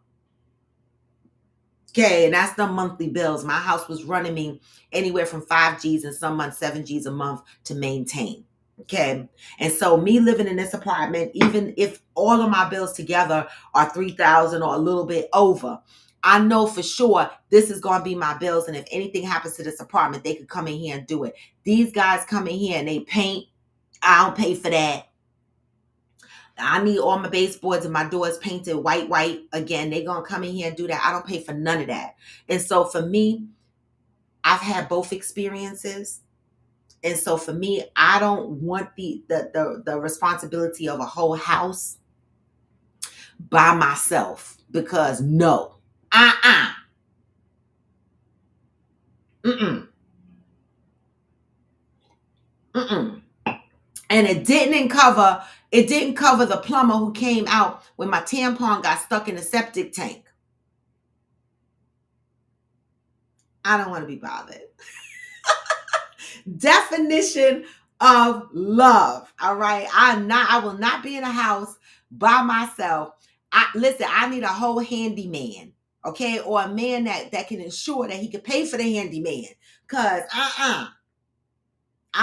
Okay, and that's the monthly bills. My house was running me anywhere from 5 G's and some months 7 G's a month to maintain. Okay. And so me living in this apartment, even if all of my bills together are $3,000 or a little bit over, I know for sure this is going to be my bills. And if anything happens to this apartment, they could come in here and do it. These guys come in here and they paint. I don't pay for that. I need all my baseboards and my doors painted white. Again, they're going to come in here and do that. I don't pay for none of that. And so for me, I've had both experiences. And so for me, I don't want the responsibility of a whole house by myself, because no. Mm-mm. And it didn't cover the plumber who came out when my tampon got stuck in the septic tank. I don't want to be bothered. Definition of love. All right. I will not be in a house by myself. I need a whole handyman. Okay. Or a man that can ensure that he can pay for the handyman. Cause I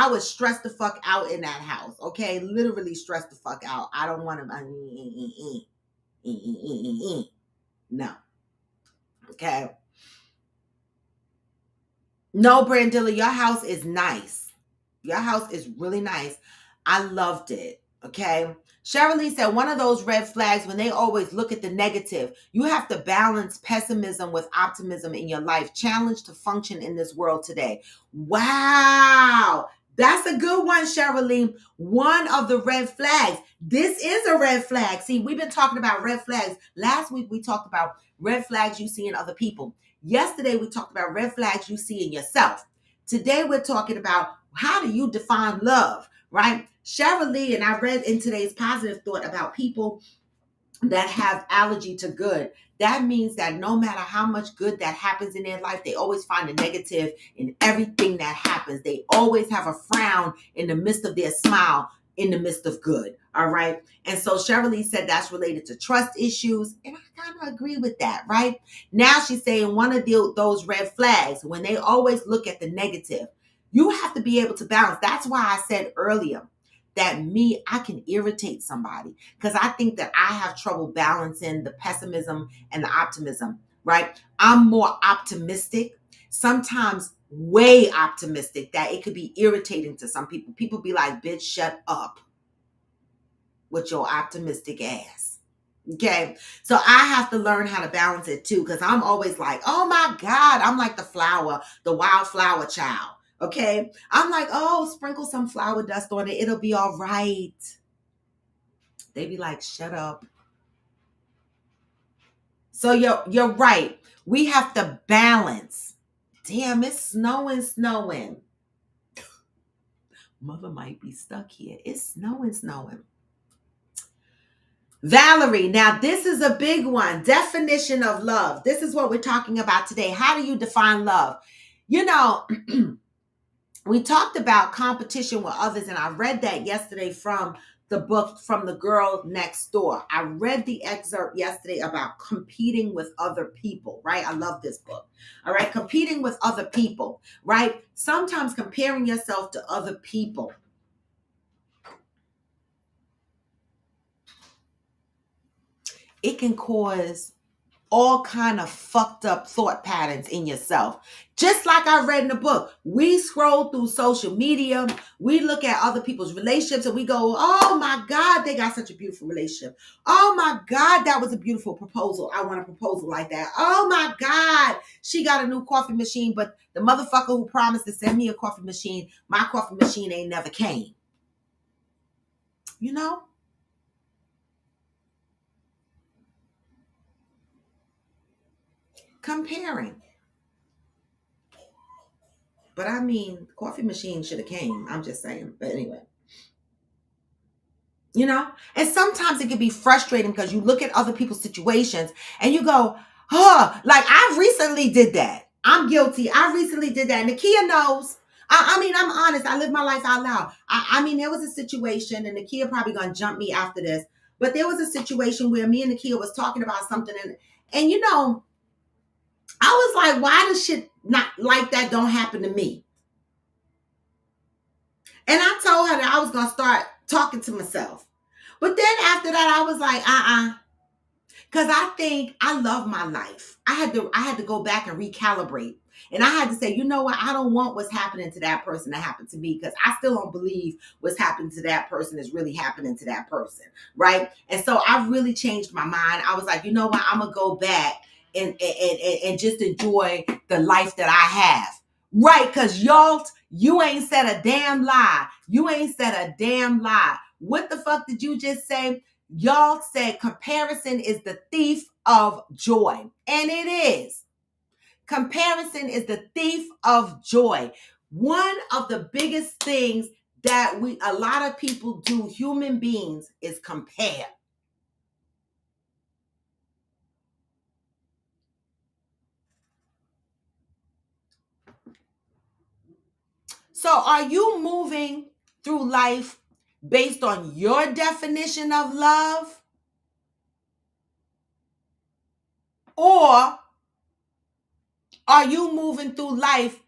was stressed the fuck out in that house. Okay. Literally stressed the fuck out. I don't want to. No. Okay. No, Brandilla, your house is nice. Your house is really nice. I loved it. Okay. Cheryl said, one of those red flags when they always look at the negative. You have to balance pessimism with optimism in your life. Challenge to function in this world today. Wow. That's a good one, Cheryl. One of the red flags. This is a red flag. See, we've been talking about red flags. Last week, we talked about red flags you see in other people. Yesterday, we talked about red flags you see in yourself. Today, we're talking about how do you define love, right? Cheryl, and I read in today's positive thought about people that have allergy to good. That means that no matter how much good that happens in their life, they always find a negative in everything that happens. They always have a frown in the midst of their smile in the midst of good. All right. And so Cheryl said that's related to trust issues. And I kind of agree with that, right? Now she's saying one of those red flags, when they always look at the negative, you have to be able to balance. That's why I said earlier that I can irritate somebody because I think that I have trouble balancing the pessimism and the optimism, right? I'm more optimistic, sometimes way optimistic, that it could be irritating to some people. People be like, bitch, shut up with your optimistic ass. Okay. So I have to learn how to balance it too. Cause I'm always like, oh my God, I'm like the flower, the wildflower child. Okay. I'm like, oh, sprinkle some flower dust on it. It'll be all right. They be like, shut up. So you're right. We have to balance. Damn, it's snowing. Mother might be stuck here. It's snowing. Valerie, now this is a big one. Definition of love. This is what we're talking about today. How do you define love? You know, we talked about competition with others, and I read that yesterday from the book From the Girl Next Door. I read the excerpt yesterday about competing with other people, right? I love this book. All right, competing with other people, right? Sometimes comparing yourself to other people it can cause all kind of fucked up thought patterns in yourself. Just like I read in the book, we scroll through social media, we look at other people's relationships and we go, oh my God, they got such a beautiful relationship. Oh my God, that was a beautiful proposal. I want a proposal like that. Oh my God, she got a new coffee machine, but the motherfucker who promised to send me a coffee machine, my coffee machine ain't never came. You know? Comparing. But I mean, coffee machine should have came. I'm just saying. But anyway. You know? And sometimes it can be frustrating because you look at other people's situations and you go, huh, like I recently did that. I'm guilty. I recently did that. And Nakia knows. I mean, I'm honest. I live my life out loud. I mean, there was a situation, and Nakia probably going to jump me after this, but there was a situation where me and Nakia was talking about something and you know, I was like, why does shit not like that don't happen to me? And I told her that I was going to start talking to myself. But then after that, I was like, because I think I love my life. I had to go back and recalibrate. And I had to say, you know what? I don't want what's happening to that person to happen to me because I still don't believe what's happening to that person is really happening to that person, right? And so I really changed my mind. I was like, you know what? I'm going to go back and just enjoy the life that I have. Right, because y'all, you ain't said a damn lie. You ain't said a damn lie. What the fuck did you just say? Y'all said comparison is the thief of joy. And it is. Comparison is the thief of joy. One of the biggest things that a lot of people do, human beings, is compare. So are you moving through life based on your definition of love? Or are you moving through life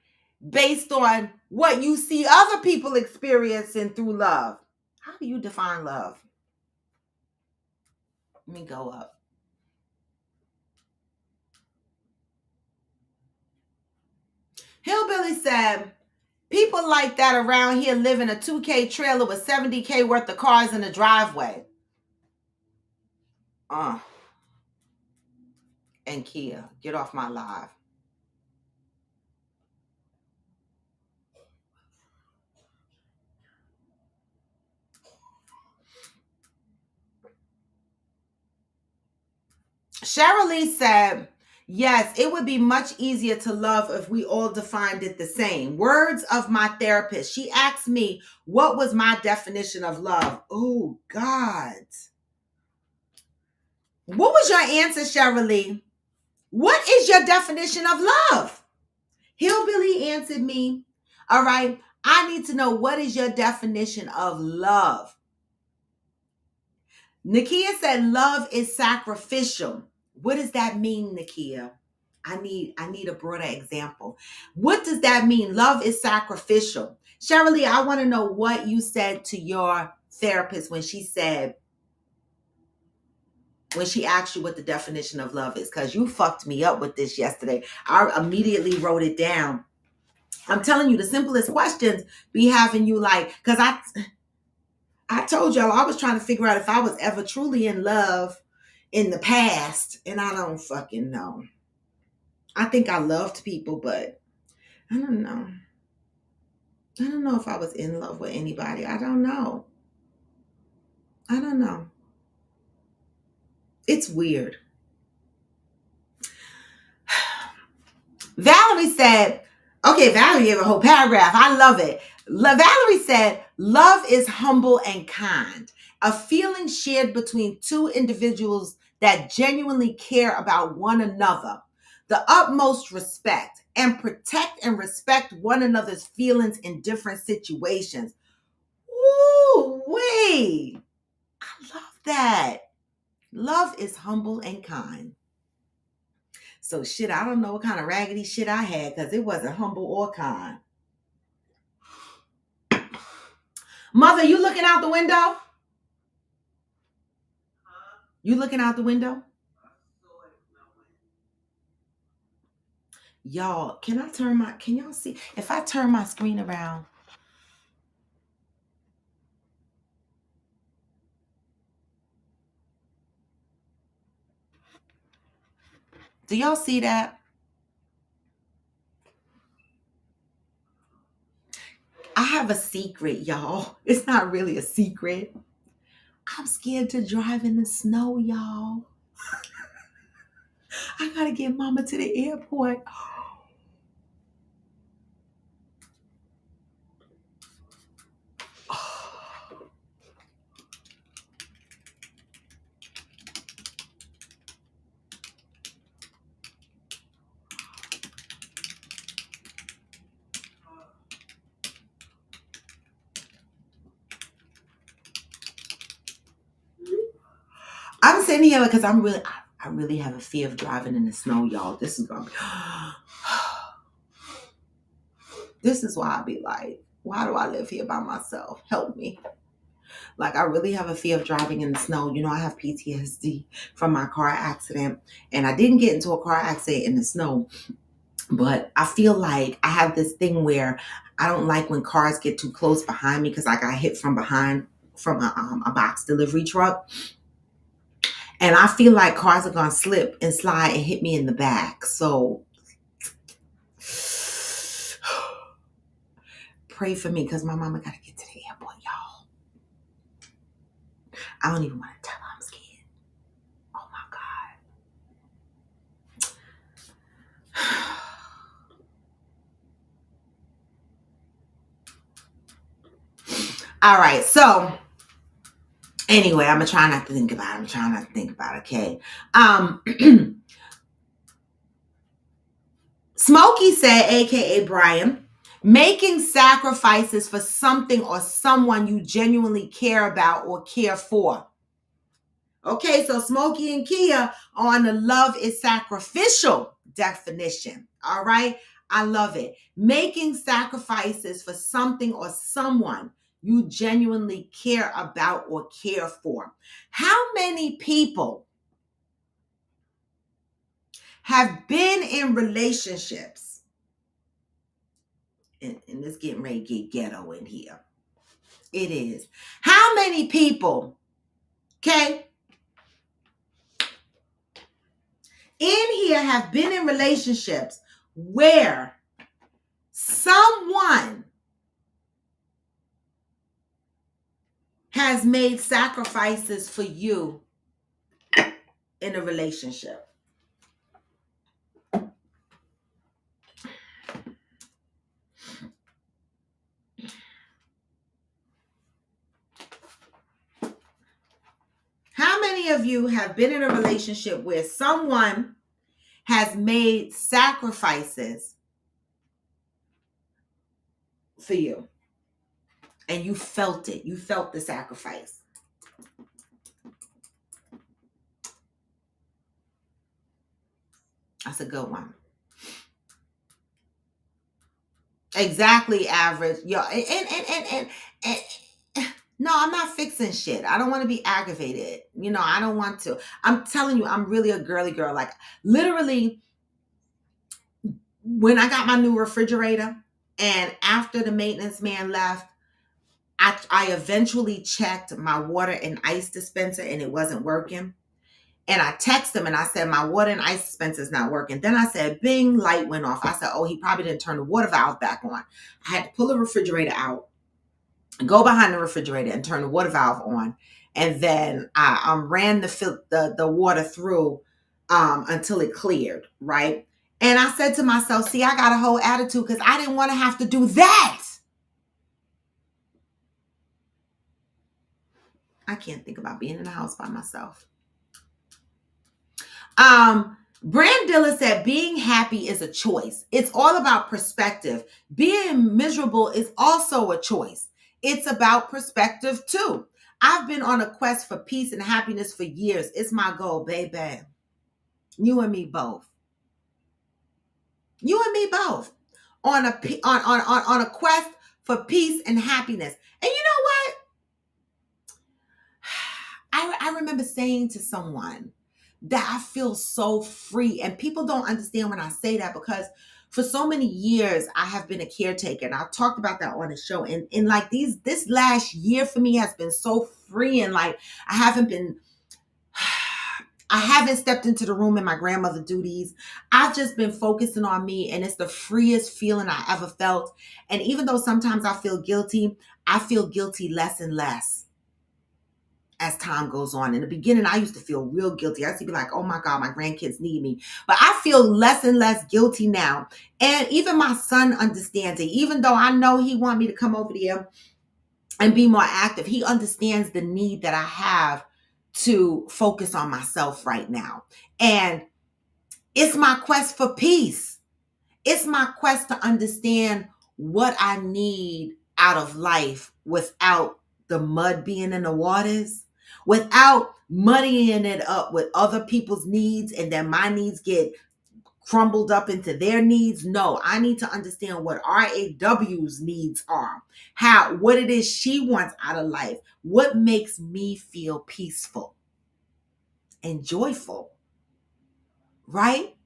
based on what you see other people experiencing through love? How do you define love? Let me go up. Hillbilly said, people like that around here live in a 2K trailer with $70K worth of cars in the driveway. And Kia, get off my live. Cheryl said, yes, it would be much easier to love if we all defined it the same. Words of my therapist. She asked me, what was my definition of love? Oh, God. What was your answer, Cheryl? What is your definition of love? Hillbilly answered me, all right, I need to know what is your definition of love. Nakia said love is sacrificial. What does that mean, Nakia? I need a broader example. What does that mean? Love is sacrificial. Shirley, I want to know what you said to your therapist when she asked you what the definition of love is, because you fucked me up with this yesterday. I immediately wrote it down. I'm telling you, the simplest questions be having you like, because I told y'all I was trying to figure out if I was ever truly in love in the past, and I don't fucking know. I think I loved people, but I don't know. I don't know if I was in love with anybody. I don't know. I don't know. It's weird. Valerie said, okay, Valerie gave a whole paragraph. I love it. Valerie said, love is humble and kind, a feeling shared between two individuals that genuinely care about one another, the utmost respect, and protect and respect one another's feelings in different situations. Ooh, wait. I love that. Love is humble and kind. So shit, I don't know what kind of raggedy shit I had, because it wasn't humble or kind. Mother, you looking out the window? You looking out the window? Y'all, can y'all see? If I turn my screen around. Do y'all see that? I have a secret, y'all. It's not really a secret. I'm scared to drive in the snow, y'all. I gotta get mama to the airport. I'm sitting here because I really have a fear of driving in the snow, y'all. This is gonna be this is why I be like, why do I live here by myself? Help me. Like, I really have a fear of driving in the snow. You know, I have PTSD from my car accident, and I didn't get into a car accident in the snow, but I feel like I have this thing where I don't like when cars get too close behind me, because I got hit from behind from a box delivery truck. And I feel like cars are going to slip and slide and hit me in the back. So pray for me, because my mama got to get to the airport, y'all. I don't even want to tell her I'm scared. Oh my God. All right. So anyway, I'm going to try not to think about it. Okay. Smokey said, AKA Brian, making sacrifices for something or someone you genuinely care about or care for. Okay, so Smokey and Kia on the love is sacrificial definition. All right, I love it. Making sacrifices for something or someone you genuinely care about or care for. How many people have been in relationships? And it's getting ready to get ghetto in here. It is. How many people, okay, in here have been in relationships where someone has made sacrifices for you in a relationship? How many of you have been in a relationship where someone has made sacrifices for you and you felt it? You felt the sacrifice. That's a good one. Exactly, average. Yo, and no, I'm not fixing shit. I don't want to be aggravated. I don't want to. I'm telling you, I'm really a girly girl. Like, literally, when I got my new refrigerator and after the maintenance man left, I eventually checked my water and ice dispenser and it wasn't working. And I texted him and I said, my water and ice dispenser is not working. Then I said, bing, light went off. I said, oh, he probably didn't turn the water valve back on. I had to pull the refrigerator out, go behind the refrigerator and turn the water valve on. And then I ran the water through until it cleared, right? And I said to myself, see, I got a whole attitude because I didn't want to have to do that. I can't think about being in the house by myself. Brandilla said, being happy is a choice. It's all about perspective. Being miserable is also a choice. It's about perspective too. I've been on a quest for peace and happiness for years. It's my goal, baby. You and me both. You and me both. On a quest for peace and happiness. And you know what? I remember saying to someone that I feel so free. And people don't understand when I say that because for so many years, I have been a caretaker. And I've talked about that on the show. And like this last year for me has been so free. And like, I haven't stepped into the room in my grandmother duties. I've just been focusing on me. And it's the freest feeling I ever felt. And even though sometimes I feel guilty less and less as time goes on. In the beginning, I used to feel real guilty. I used to be like, oh my God, my grandkids need me. But I feel less and less guilty now. And even my son understands it. Even though I know he wants me to come over there and be more active, he understands the need that I have to focus on myself right now. And it's my quest for peace. It's my quest to understand what I need out of life without the mud being in the waters, without muddying it up with other people's needs and then my needs get crumbled up into their needs. No, I need to understand what RAW's needs are, what it is she wants out of life, what makes me feel peaceful and joyful, right?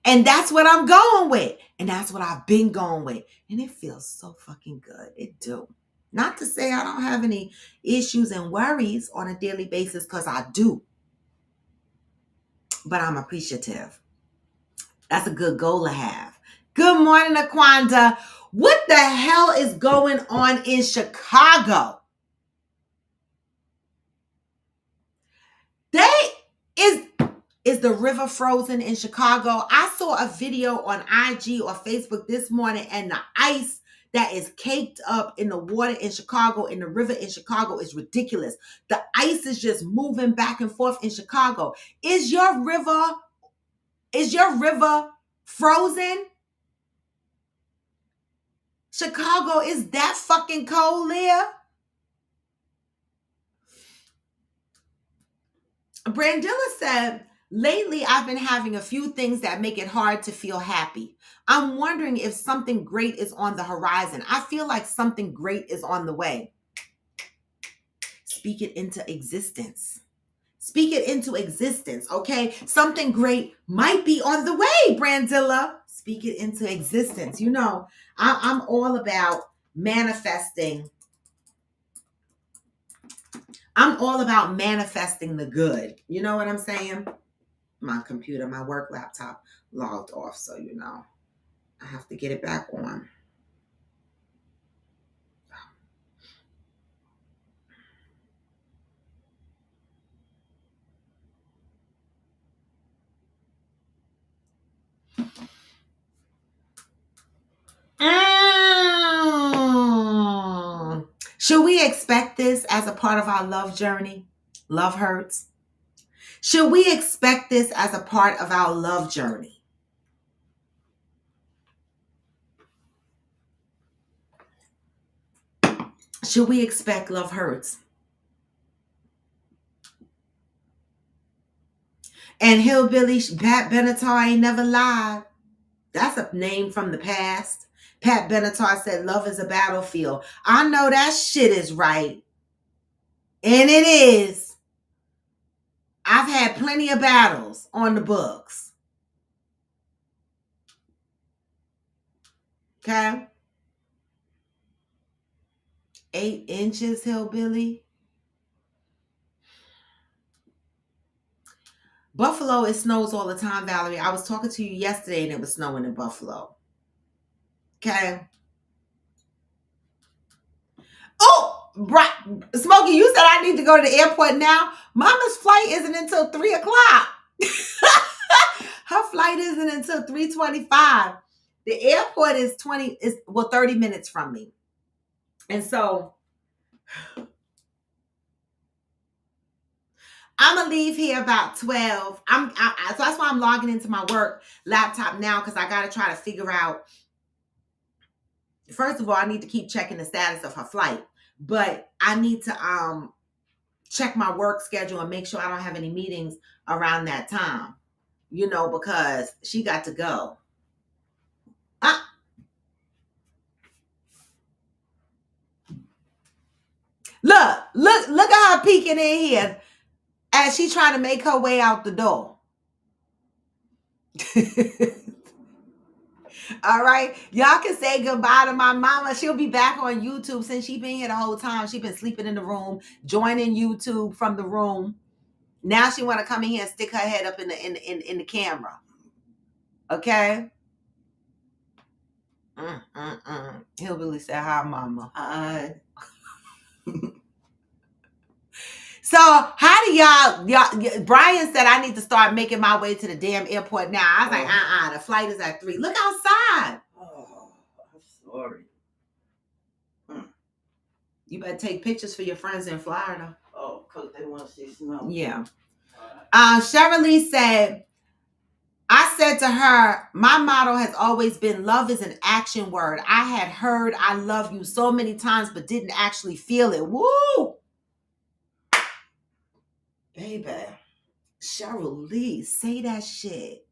And that's what I'm going with. And that's what I've been going with. And it feels so fucking good. It do. Not to say I don't have any issues and worries on a daily basis, because I do. But I'm appreciative. That's a good goal to have. Good morning, Aquanda. What the hell is going on in Chicago? Is the river frozen in Chicago? I saw a video on IG or Facebook this morning, and the ice that is caked up in the water in Chicago, in the river in Chicago, is ridiculous. The ice is just moving back and forth in Chicago. Is your river frozen? Chicago is that fucking cold, Leah? Brandilla said, lately I've been having a few things that make it hard to feel happy. I'm wondering if something great is on the horizon. I feel like something great is on the way. Speak it into existence. Speak it into existence, okay? Something great might be on the way, Brandilla. Speak it into existence. You know, I'm all about manifesting. I'm all about manifesting the good. You know what I'm saying? My computer, my work laptop logged off. So, you know, I have to get it back on. Should we expect this as a part of our love journey? Love hurts. Should we expect this as a part of our love journey? Should we expect love hurts? And Hillbilly Pat Benatar ain't never lied. That's a name from the past. Pat Benatar said, love is a battlefield. I know that shit is right. And it is. I've had plenty of battles on the books. Okay? 8 inches, Hillbilly. Buffalo, it snows all the time, Valerie. I was talking to you yesterday and it was snowing in Buffalo. Okay? Oh, Smokey, you said I need to go to the airport now. Mama's flight isn't until 3 o'clock. Her flight isn't until 3:25. The airport is 30 minutes from me. And so I'm going to leave here about 12. So that's why I'm logging into my work laptop now, because I got to try to figure out. First of all, I need to keep checking the status of her flight. But I need to check my work schedule and make sure I don't have any meetings around that time. You know, because she got to go. Look at her peeking in here as she's trying to make her way out the door. All right. Y'all can say goodbye to my mama. She'll be back on YouTube since she's been here the whole time. She's been sleeping in the room, joining YouTube from the room. Now she want to come in here and stick her head up in the camera. Okay? Hillbilly said, hi, mama. Hi. So how do y'all, Brian said I need to start making my way to the damn airport now. I was like, the flight is at 3. Look outside. Oh, I'm sorry. You better take pictures for your friends in Florida. Oh, because they want to see snow. Yeah. Cheryl said, I said to her, my motto has always been love is an action word. I had heard I love you so many times, but didn't actually feel it. Woo! Baby, Cheryl Lee, say that shit.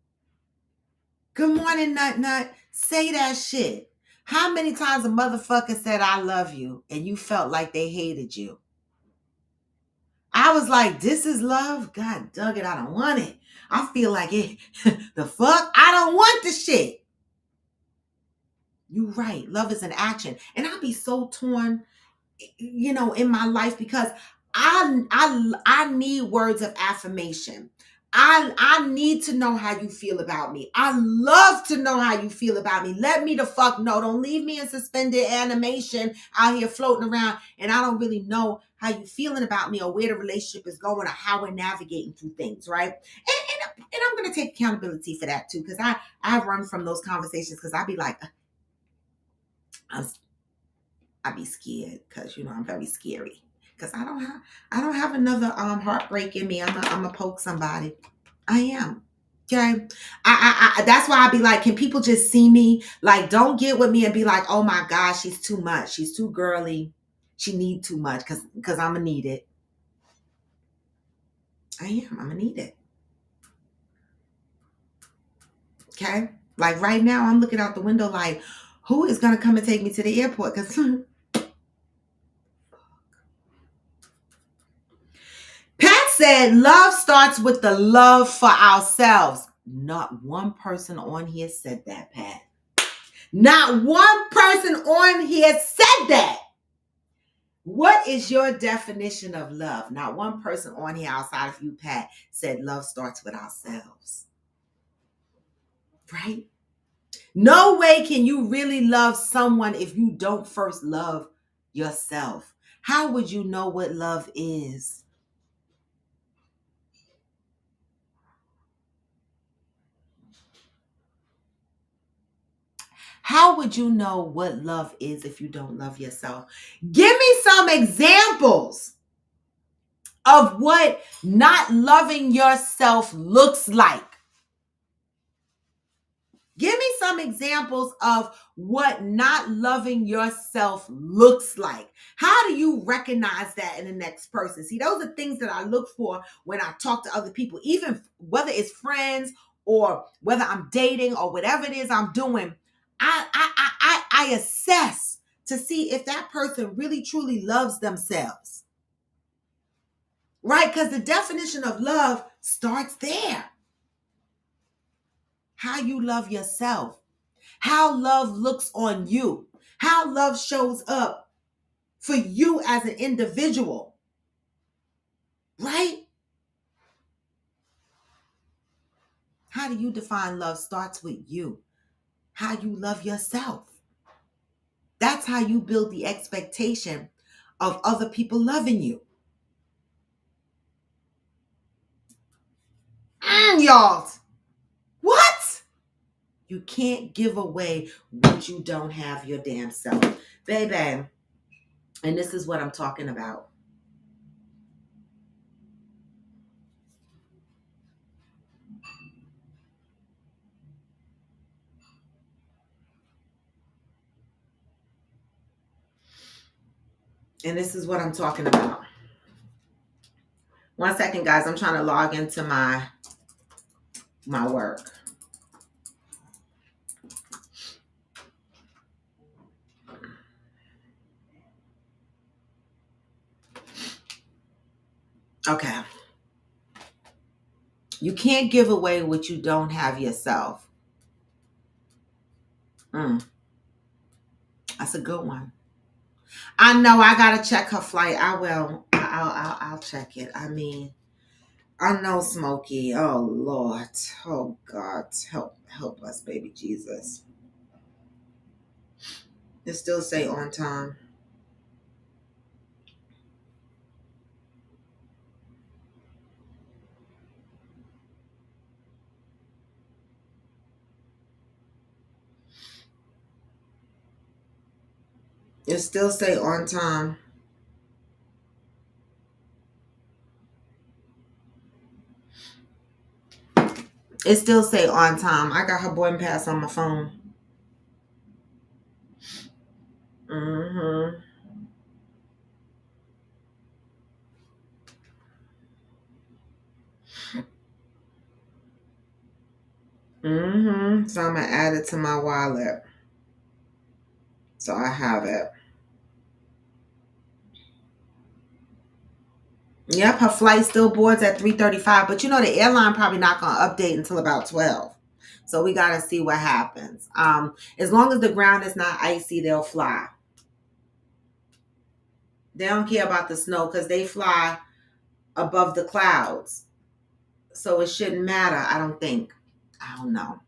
Good morning, Nut. Say that shit. How many times a motherfucker said I love you and you felt like they hated you? I was like, this is love? God dug it, I don't want it. I feel like it. The fuck? I don't want the shit. You right. Love is an action. And I'll be so torn, you know, in my life because I need words of affirmation. I need to know how you feel about me. I love to know how you feel about me. Let me the fuck know. Don't leave me in suspended animation out here floating around and I don't really know how you feeling about me or where the relationship is going or how we're navigating through things, right? And I'm going to take accountability for that too, because I run from those conversations because I be like, I be scared because, you know, I'm very scary. Because I don't have another heartbreak in me. I'm gonna poke somebody. I am. Okay. I that's why I be like, can people just see me? Like, don't get with me and be like, oh my gosh, she's too much. She's too girly. She need too much because I'm gonna need it. I am. I'm gonna need it. Okay. Like right now, I'm looking out the window like, who is gonna come and take me to the airport? Because said love starts with the love for ourselves. Not one person on here said that, Pat. Not one person on here said that. What is your definition of love? Not one person on here outside of you, Pat, said love starts with ourselves. Right? No way can you really love someone if you don't first love yourself. How would you know what love is? How would you know what love is if you don't love yourself? Give me some examples of what not loving yourself looks like. Give me some examples of what not loving yourself looks like. How do you recognize that in the next person? See, those are things that I look for when I talk to other people, even whether it's friends or whether I'm dating or whatever it is I'm doing. I assess to see if that person really truly loves themselves. Right? Because the definition of love starts there. How you love yourself. How love looks on you. How love shows up for you as an individual. Right? How do you define love starts with you. How you love yourself. That's how you build the expectation of other people loving you. Y'all. What? You can't give away what you don't have your damn self. Baby. And this is what I'm talking about. And this is what I'm talking about. 1 second, guys. I'm trying to log into my work. Okay. You can't give away what you don't have yourself. That's a good one. I know I gotta check her flight. I will. I'll check it. I mean, I know Smokey. Oh Lord. Oh God. Help us, baby Jesus. It still say on time. It still say on time. It still say on time. I got her boarding pass on my phone. Mm-hmm. Mm-hmm. So I'm gonna add it to my wallet. So I have it. Yep, her flight still boards at 3:35, but you know the airline probably not gonna update until about 12. So we gotta see what happens. As long as the ground is not icy, they'll fly. They don't care about the snow because they fly above the clouds. So it shouldn't matter, I don't think. I don't know.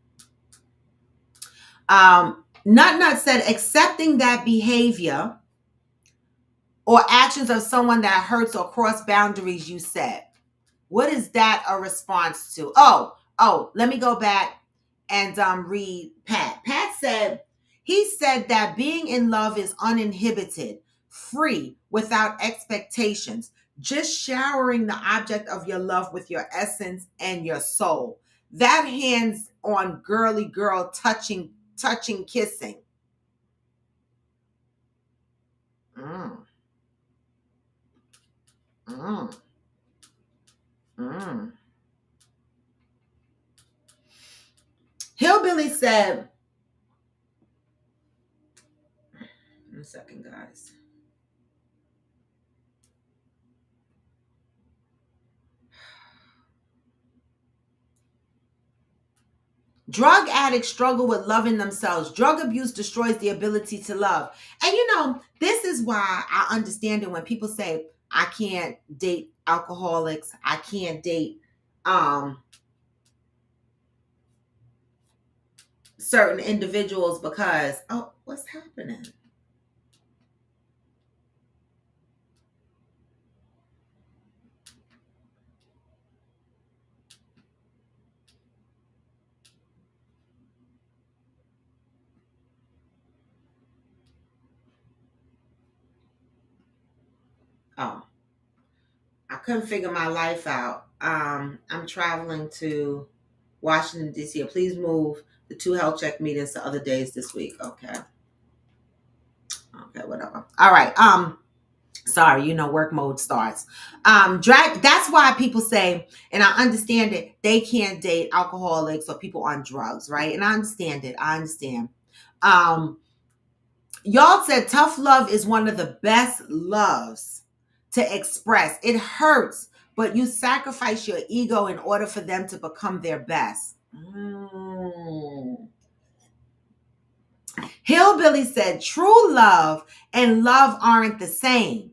Nut said accepting that behavior or actions of someone that hurts or cross boundaries, you said. What is that a response to? Oh, let me go back and read Pat. Pat said, he said that being in love is uninhibited, free, without expectations, just showering the object of your love with your essence and your soul. That hands-on girly girl touching, kissing. Mm. Mm. Mm. Hillbilly said, 1 second, guys. Drug addicts struggle with loving themselves. Drug abuse destroys the ability to love. And you know, this is why I understand it when people say, I can't date alcoholics. I can't date certain individuals because, oh, what's happening? Oh, I couldn't figure my life out. I'm traveling to Washington, D.C. Please move The 2 health check meetings the other days this week. Okay. Okay, whatever. All right. Sorry, work mode starts. That's why people say, and I understand it, they can't date alcoholics or people on drugs, right? And I understand it. I understand. Y'all said tough love is one of the best loves to express. It hurts, but you sacrifice your ego in order for them to become their best. Hillbilly said true love and love aren't the same.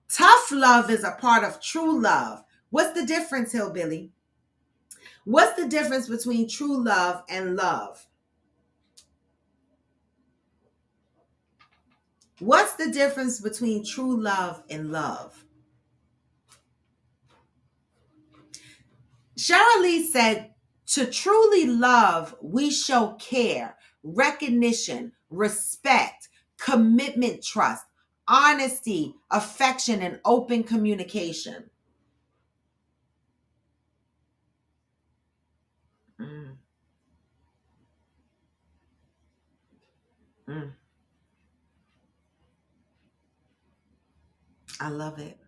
Tough love is a part of true love. What's the difference, Hillbilly? What's the difference between true love and love? What's the difference between true love and love? Shirley said, to truly love, we show care, recognition, respect, commitment, trust, honesty, affection, and open communication. Mm. Mm. I love it.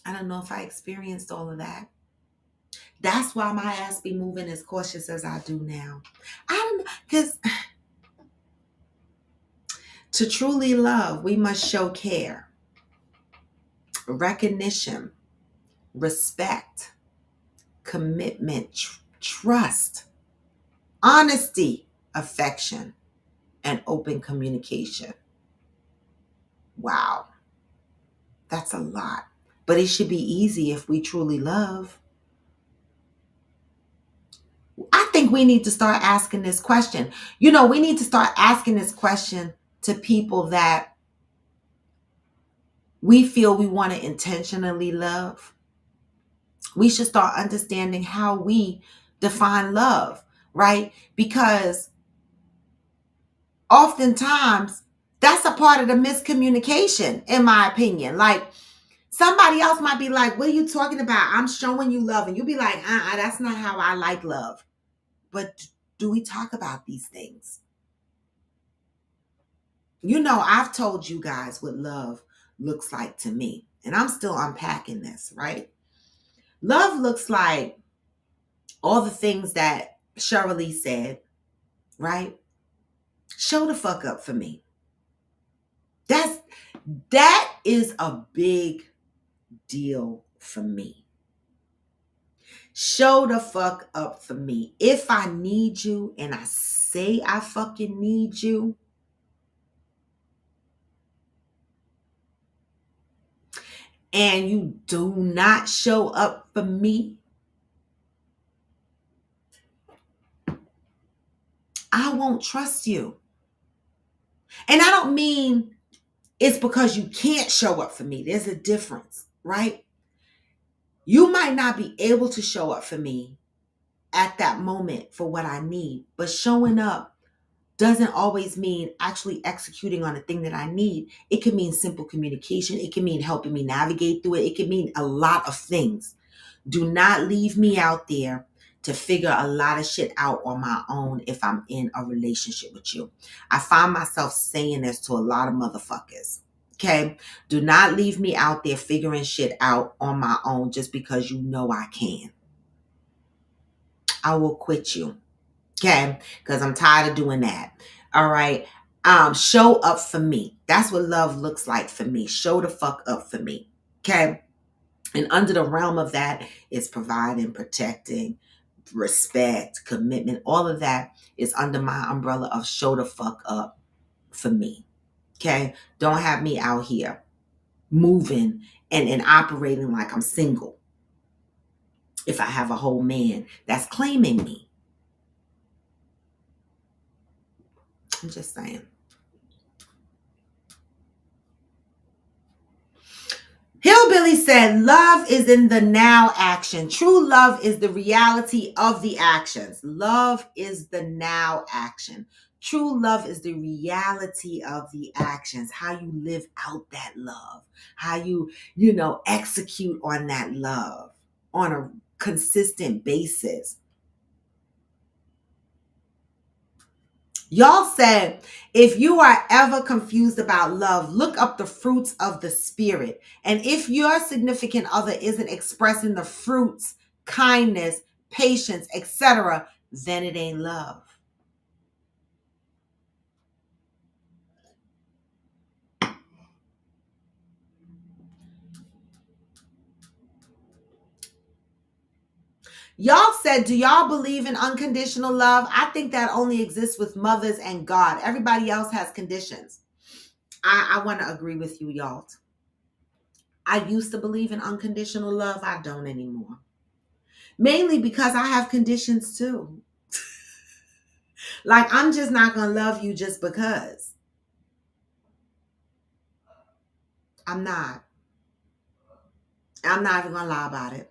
I don't know if I experienced all of that. That's why my ass be moving as cautious as I do now. I don't know, because to truly love, we must show care, recognition, respect, commitment, trust, honesty, affection, and open communication. Wow, that's a lot. But it should be easy if we truly love. I think we need to start asking this question. We need to start asking this question to people that we feel we want to intentionally love. We should start understanding how we define love, right? Because oftentimes that's a part of the miscommunication, in my opinion. Like, somebody else might be like, what are you talking about? I'm showing you love. And you'll be like, that's not how I like love. But do we talk about these things? I've told you guys what love looks like to me. And I'm still unpacking this, right? Love looks like all the things that Shirley said, right? Show the fuck up for me. That is a big deal for me. Show the fuck up for me. If I need you and I say I fucking need you, and you do not show up for me, I won't trust you. And I don't mean it's because you can't show up for me. There's a difference, right? You might not be able to show up for me at that moment for what I need, but showing up doesn't always mean actually executing on the thing that I need. It can mean simple communication. It can mean helping me navigate through it. It can mean a lot of things. Do not leave me out there to figure a lot of shit out on my own if I'm in a relationship with you. I find myself saying this to a lot of motherfuckers. Okay? Do not leave me out there figuring shit out on my own just because you know I can. I will quit you. Okay? Because I'm tired of doing that. All right? Show up for me. That's what love looks like for me. Show the fuck up for me. Okay? And under the realm of that is providing, protecting, respect, commitment. All of that is under my umbrella of show the fuck up for me. Okay? Don't have me out here moving and operating like I'm single. If I have a whole man that's claiming me. I'm just saying. Hillbilly said, love is in the now action. True love is the reality of the actions. Love is the now action. True love is the reality of the actions. How you live out that love. How you execute on that love on a consistent basis. Y'all said, if you are ever confused about love, look up the fruits of the spirit. And if your significant other isn't expressing the fruits, kindness, patience, etc., then it ain't love. Y'all said, do y'all believe in unconditional love? I think that only exists with mothers and God. Everybody else has conditions. I want to agree with you, y'all. I used to believe in unconditional love. I don't anymore. Mainly because I have conditions too. Like, I'm just not going to love you just because. I'm not. I'm not even going to lie about it.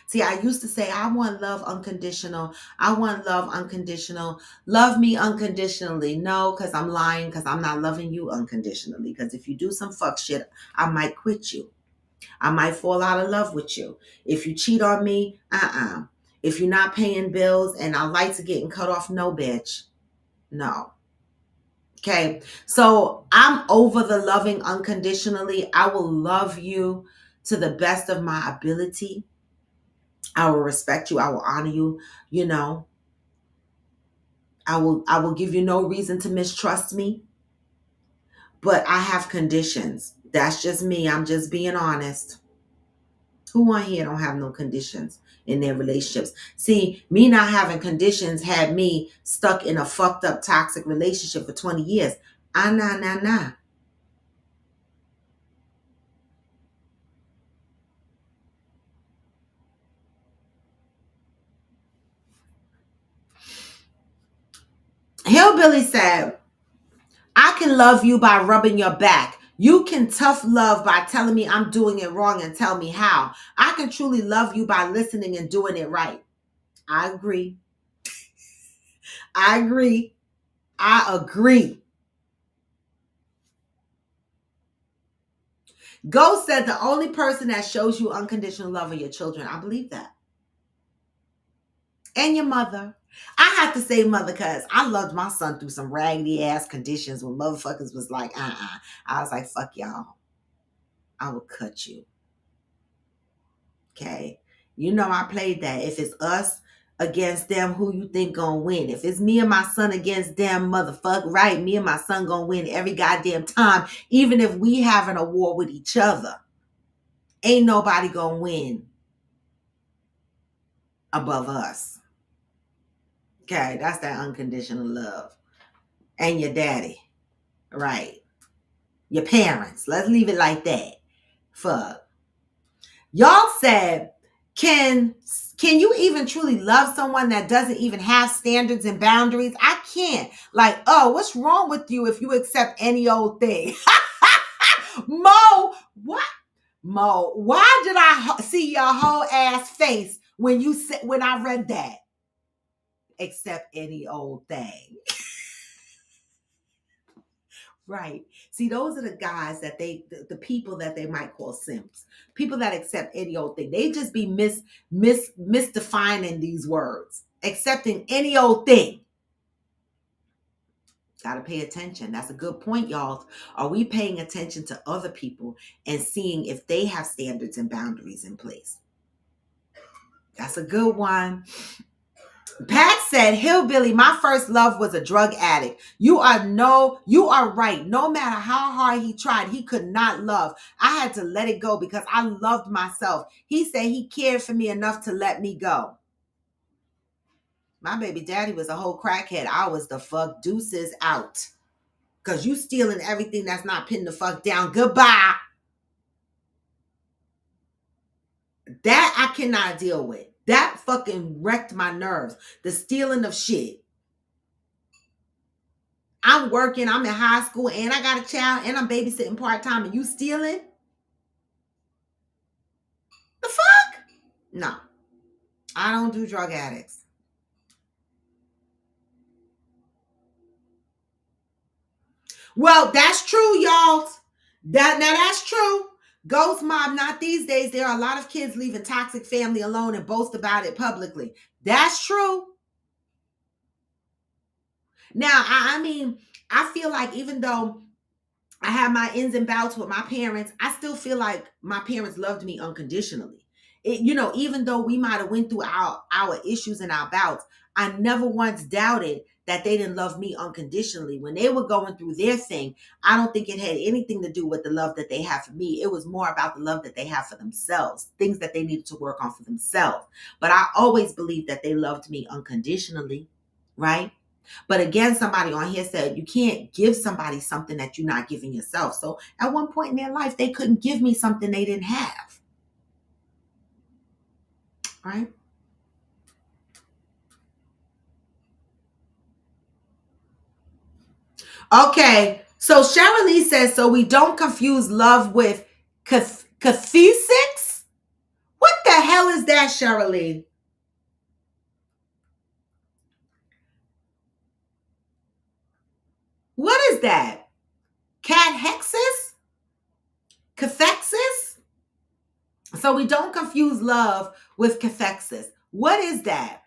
See, I used to say, I want love unconditional. I want love unconditional. Love me unconditionally. No, because I'm lying, because I'm not loving you unconditionally. Because if you do some fuck shit, I might quit you. I might fall out of love with you. If you cheat on me, If you're not paying bills and our lights are getting cut off, no, bitch. No. Okay. So I'm over the loving unconditionally. I will love you to the best of my ability. I will respect you. I will honor you. You know, I will give you no reason to mistrust me. But I have conditions. That's just me. I'm just being honest. Who on here don't have no conditions in their relationships? See, me not having conditions had me stuck in a fucked up toxic relationship for 20 years. Nah. Hillbilly said, I can love you by rubbing your back. You can tough love by telling me I'm doing it wrong and tell me how. I can truly love you by listening and doing it right. I agree. I agree. I agree. Ghost said the only person that shows you unconditional love are your children. I believe that. And your mother. I have to say mother because I loved my son through some raggedy ass conditions when motherfuckers was like, I was like, fuck y'all. I will cut you. Okay. You know I played that. If it's us against them, who you think gonna win? If it's me and my son against them, motherfucker, right? Me and my son gonna win every goddamn time. Even if we having a war with each other. Ain't nobody gonna win above us. Okay, that's that unconditional love. And your daddy. Right. Your parents. Let's leave it like that. Fuck. Y'all said, can you even truly love someone that doesn't even have standards and boundaries? I can't. Like, oh, what's wrong with you if you accept any old thing? Mo, what? Mo, why did I see your whole ass face when I read that? Accept any old thing. Right. See, those are the guys that the people that they might call simps. People that accept any old thing. They just be misdefining these words. Accepting any old thing. Gotta pay attention. That's a good point, y'all. Are we paying attention to other people and seeing if they have standards and boundaries in place? That's a good one. Pat said, Hillbilly, my first love was a drug addict. You are right. No matter how hard he tried, he could not love. I had to let it go because I loved myself. He said he cared for me enough to let me go. My baby daddy was a whole crackhead. I was the fuck deuces out. Because you stealing everything that's not pinned the fuck down. Goodbye. That I cannot deal with. That fucking wrecked my nerves. The stealing of shit. I'm working, I'm in high school, and I got a child, and I'm babysitting part-time, and you stealing? The fuck? No. I don't do drug addicts. Well, that's true, y'all. Now that's true. Ghost mom, not these days. There are a lot of kids leaving toxic family alone and boast about it publicly. That's true. Now, I mean, I feel like even though I have my ins and outs with my parents, I still feel like my parents loved me unconditionally. Even though we might have went through our issues and our bouts, I never once doubted that they didn't love me unconditionally. When they were going through their thing, I don't think it had anything to do with the love that they have for me. It was more about the love that they have for themselves, things that they needed to work on for themselves. But I always believed that they loved me unconditionally, right? But again, somebody on here said you can't give somebody something that you're not giving yourself. So at one point in their life, they couldn't give me something they didn't have. Right? Okay. So Cheryl Lee says, so we don't confuse love with cathesics? What the hell is that, Cheryl Lee? What is that? Cathexis? Cathexis? So we don't confuse love with cathexis. What is that?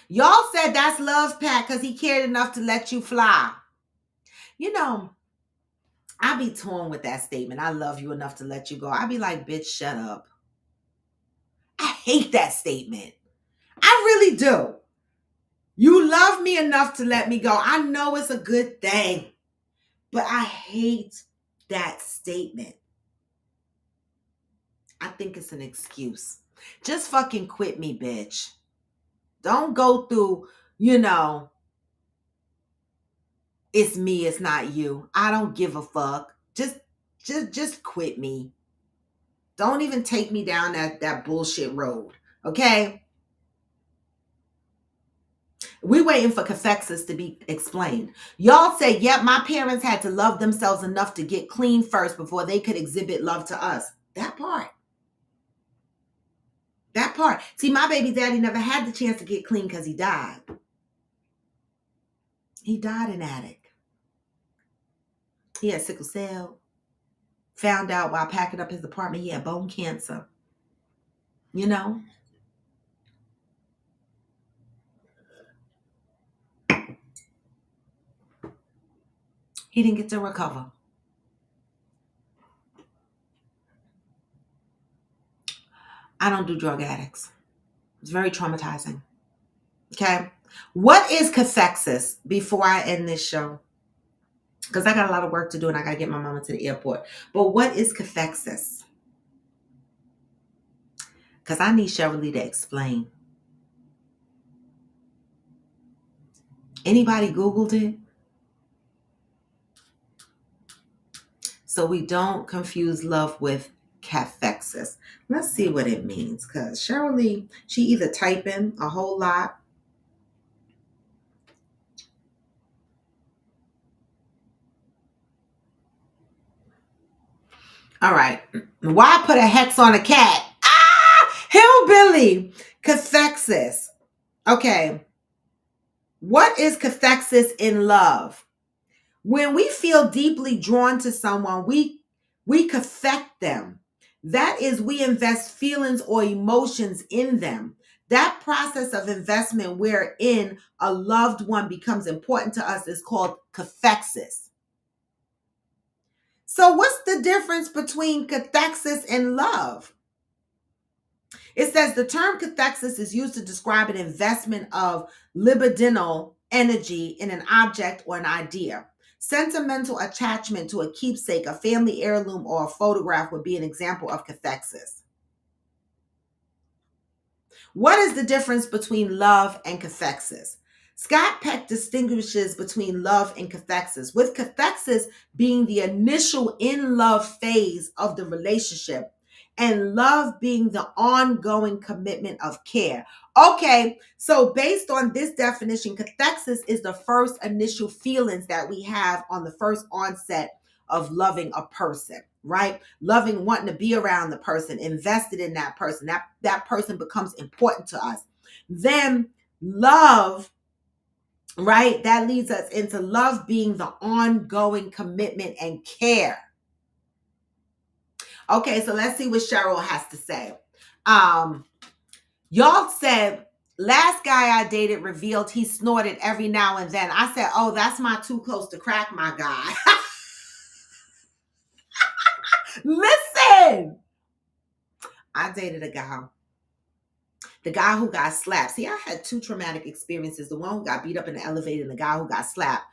Y'all said that's love's Pat because he cared enough to let you fly. I be torn with that statement. I love you enough to let you go. I be like, bitch, shut up. I hate that statement. I really do. You love me enough to let me go. I know it's a good thing, but I hate that statement. I think it's an excuse. Just fucking quit me, bitch. Don't go through, it's me, it's not you. I don't give a fuck. Just quit me. Don't even take me down that bullshit road. Okay? We waiting for cathexis to be explained. Y'all say, yep, my parents had to love themselves enough to get clean first before they could exhibit love to us. That part. That part. See, my baby daddy never had the chance to get clean because he died. He died an addict. He had sickle cell. Found out while packing up his apartment he had bone cancer. He didn't get to recover. I don't do drug addicts. It's very traumatizing. Okay? What is cathexis before I end this show? Because I got a lot of work to do and I got to get my mama to the airport. But what is cathexis? Because I need Cheryl Lee to explain. Anybody Googled it? So we don't confuse love with cathexis. Let's see what it means. Because Cheryl Lee, she either typing a whole lot. All right. Why put a hex on a cat? Hillbilly. Cathexis. Okay. What is cathexis in love? When we feel deeply drawn to someone, we cathect them. That is, we invest feelings or emotions in them. That process of investment wherein a loved one becomes important to us is called cathexis. So what's the difference between cathexis and love? It says the term cathexis is used to describe an investment of libidinal energy in an object or an idea. Sentimental attachment to a keepsake, a family heirloom, or a photograph would be an example of cathexis. What is the difference between love and cathexis? Scott Peck distinguishes between love and cathexis, with cathexis being the initial in-love phase of the relationship and love being the ongoing commitment of care. Okay, so based on this definition, cathexis is the first initial feelings that we have on the first onset of loving a person, right? Loving, wanting to be around the person, invested in that person. That person becomes important to us. Then love, right? That leads us into love being the ongoing commitment and care. Okay, so let's see what Cheryl has to say. Y'all said Last guy I dated revealed he snorted every now and then. I said, oh, that's my too close to crack, my guy. Listen, I dated a guy. The guy who got slapped. See, I had two traumatic experiences. The one who got beat up in the elevator and the guy who got slapped,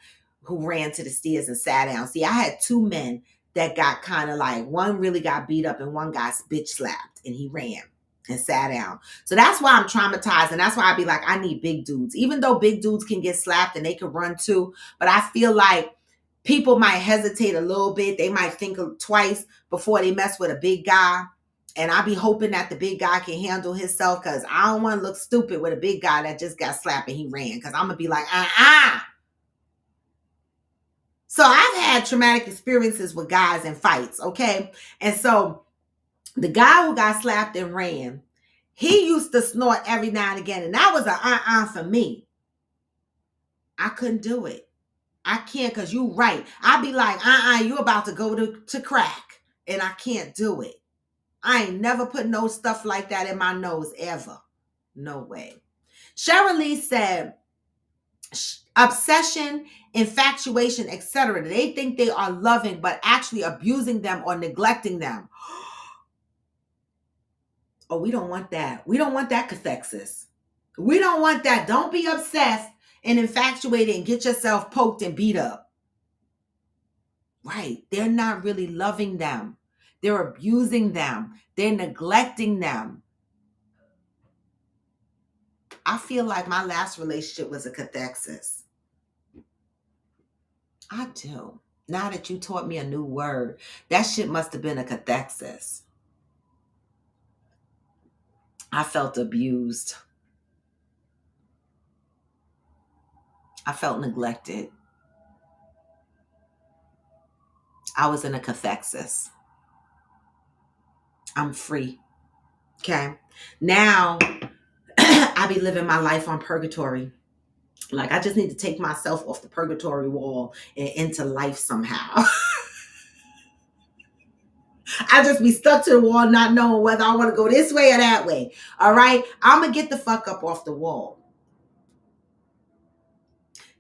who ran to the stairs and sat down. See, I had two men that got kind of like, one really got beat up and one got bitch slapped and he ran and sat down. So that's why I'm traumatized. And that's why I be like, I need big dudes. Even though big dudes can get slapped and they can run too. But I feel like people might hesitate a little bit. They might think twice before they mess with a big guy. And I be hoping that the big guy can handle himself, because I don't want to look stupid with a big guy that just got slapped and he ran. Because I'm going to be like, So I've had traumatic experiences with guys in fights, okay? And so the guy who got slapped and ran, he used to snort every now and again. And that was a for me. I couldn't do it. I can't, because you right. I'd be like, you about to go to crack. And I can't do it. I ain't never put no stuff like that in my nose ever. No way. Cheryl Lee said, obsession, infatuation, etc. They think they are loving, but actually abusing them or neglecting them. Oh, we don't want that. We don't want that cathexis. We don't want that. Don't be obsessed and infatuated and get yourself poked and beat up. Right. They're not really loving them. They're abusing them. They're neglecting them. I feel like my last relationship was a cathexis. I do. Now that you taught me a new word, that shit must have been a cathexis. I felt abused. I felt neglected. I was in a cathexis. I'm free. Okay. Now I be living my life on purgatory. Like, I just need to take myself off the purgatory wall and into life somehow. I just be stuck to the wall, not knowing whether I want to go this way or that way. All right. I'm going to get the fuck up off the wall.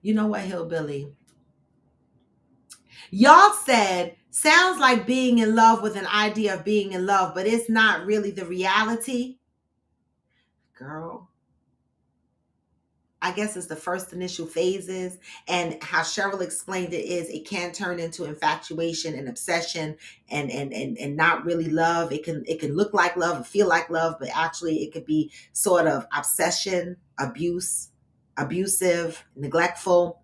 You know what, Hillbilly? Y'all said, sounds like being in love with an idea of being in love, but it's not really the reality. Girl, I guess it's the first initial phases, and how Cheryl explained it is it can turn into infatuation and obsession and not really love. It can look like love and feel like love, but actually it could be sort of obsession, abusive, neglectful.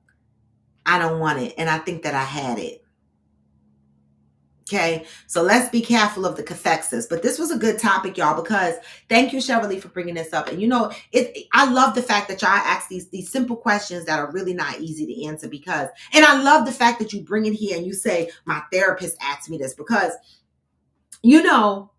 I don't want it, and I think that I had it. Okay, so let's be careful of the cathexis. But this was a good topic, y'all, because thank you, Cheryl Lee, for bringing this up. And you know, I love the fact that y'all ask these simple questions that are really not easy to answer, because, and I love the fact that you bring it here and you say, my therapist asked me this, because, you know,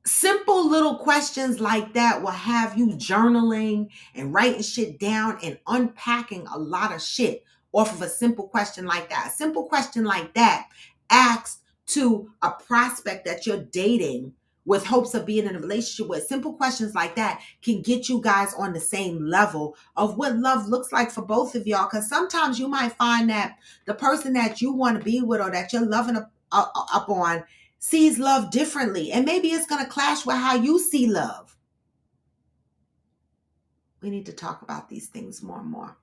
simple little questions like that will have you journaling and writing shit down and unpacking a lot of shit off of a simple question like that. A simple question like that asked to a prospect that you're dating with hopes of being in a relationship with. Simple questions like that can get you guys on the same level of what love looks like for both of y'all. Because sometimes you might find that the person that you want to be with or that you're loving up on sees love differently. And maybe it's going to clash with how you see love. We need to talk about these things more and more.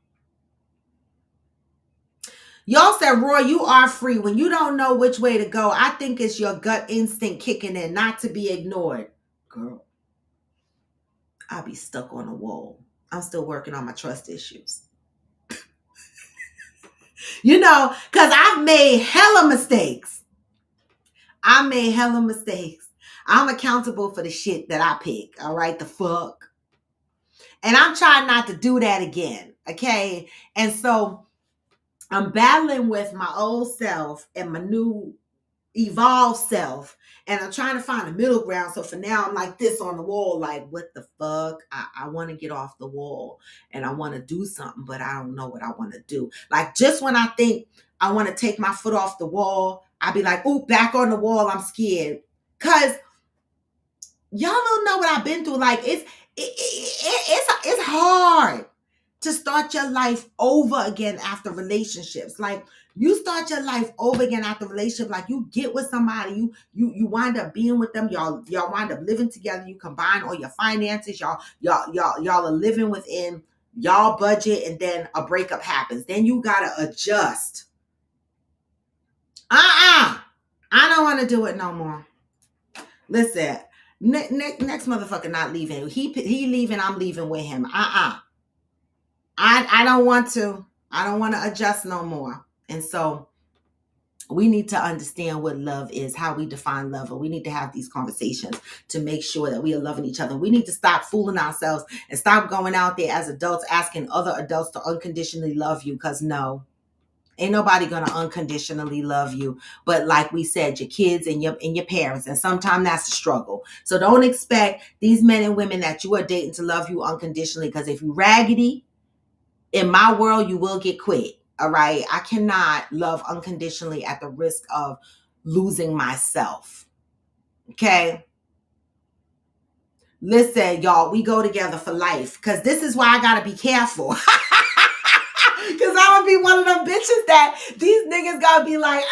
Y'all said, Roy, you are free. When you don't know which way to go, I think it's your gut instinct kicking in, not to be ignored. Girl, I'll be stuck on a wall. I'm still working on my trust issues. You know, because I've made hella mistakes. I'm accountable for the shit that I pick. All right, the fuck. And I'm trying not to do that again. Okay. And so I'm battling with my old self and my new evolved self. And I'm trying to find a middle ground. So for now, I'm like this on the wall, like, what the fuck? I want to get off the wall and I want to do something, but I don't know what I want to do. Like, just when I think I want to take my foot off the wall, I'll be like, ooh, back on the wall. I'm scared. Because y'all don't know what I've been through. Like, It's hard to start your life over again after relationships. Like, you start your life over again after relationship. Like, you get with somebody, you wind up being with them, y'all wind up living together, you combine all your finances, y'all are living within y'all budget, and then a breakup happens. Then you gotta adjust. I don't want to do it no more. Listen, next motherfucker not leaving. He leaving, I'm leaving with him. I don't want to. I don't want to adjust no more. And so we need to understand what love is, how we define love. And we need to have these conversations to make sure that we are loving each other. We need to stop fooling ourselves and stop going out there as adults asking other adults to unconditionally love you. Because no, ain't nobody gonna unconditionally love you. But like we said, your kids and your parents. And sometimes that's a struggle. So don't expect these men and women that you are dating to love you unconditionally. Because if you raggedy, in my world, you will get quit. All right. I cannot love unconditionally at the risk of losing myself. Okay. Listen, y'all, we go together for life. Because this is why I got to be careful. Because I'm going to be one of them bitches that these niggas got to be like,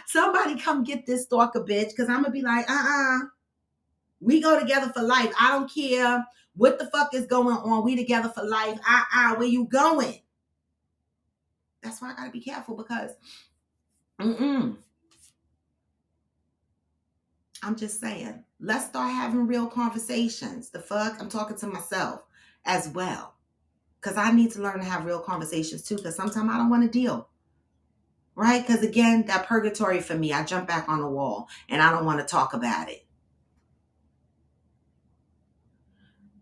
somebody come get this stalker bitch. Because I'm going to be like, we go together for life. I don't care what the fuck is going on. We together for life. Where you going? That's why I got to be careful, because I'm just saying, let's start having real conversations. The fuck? I'm talking to myself as well. Because I need to learn to have real conversations too, because sometimes I don't want to deal. Right? Because again, that purgatory for me, I jump back on the wall and I don't want to talk about it.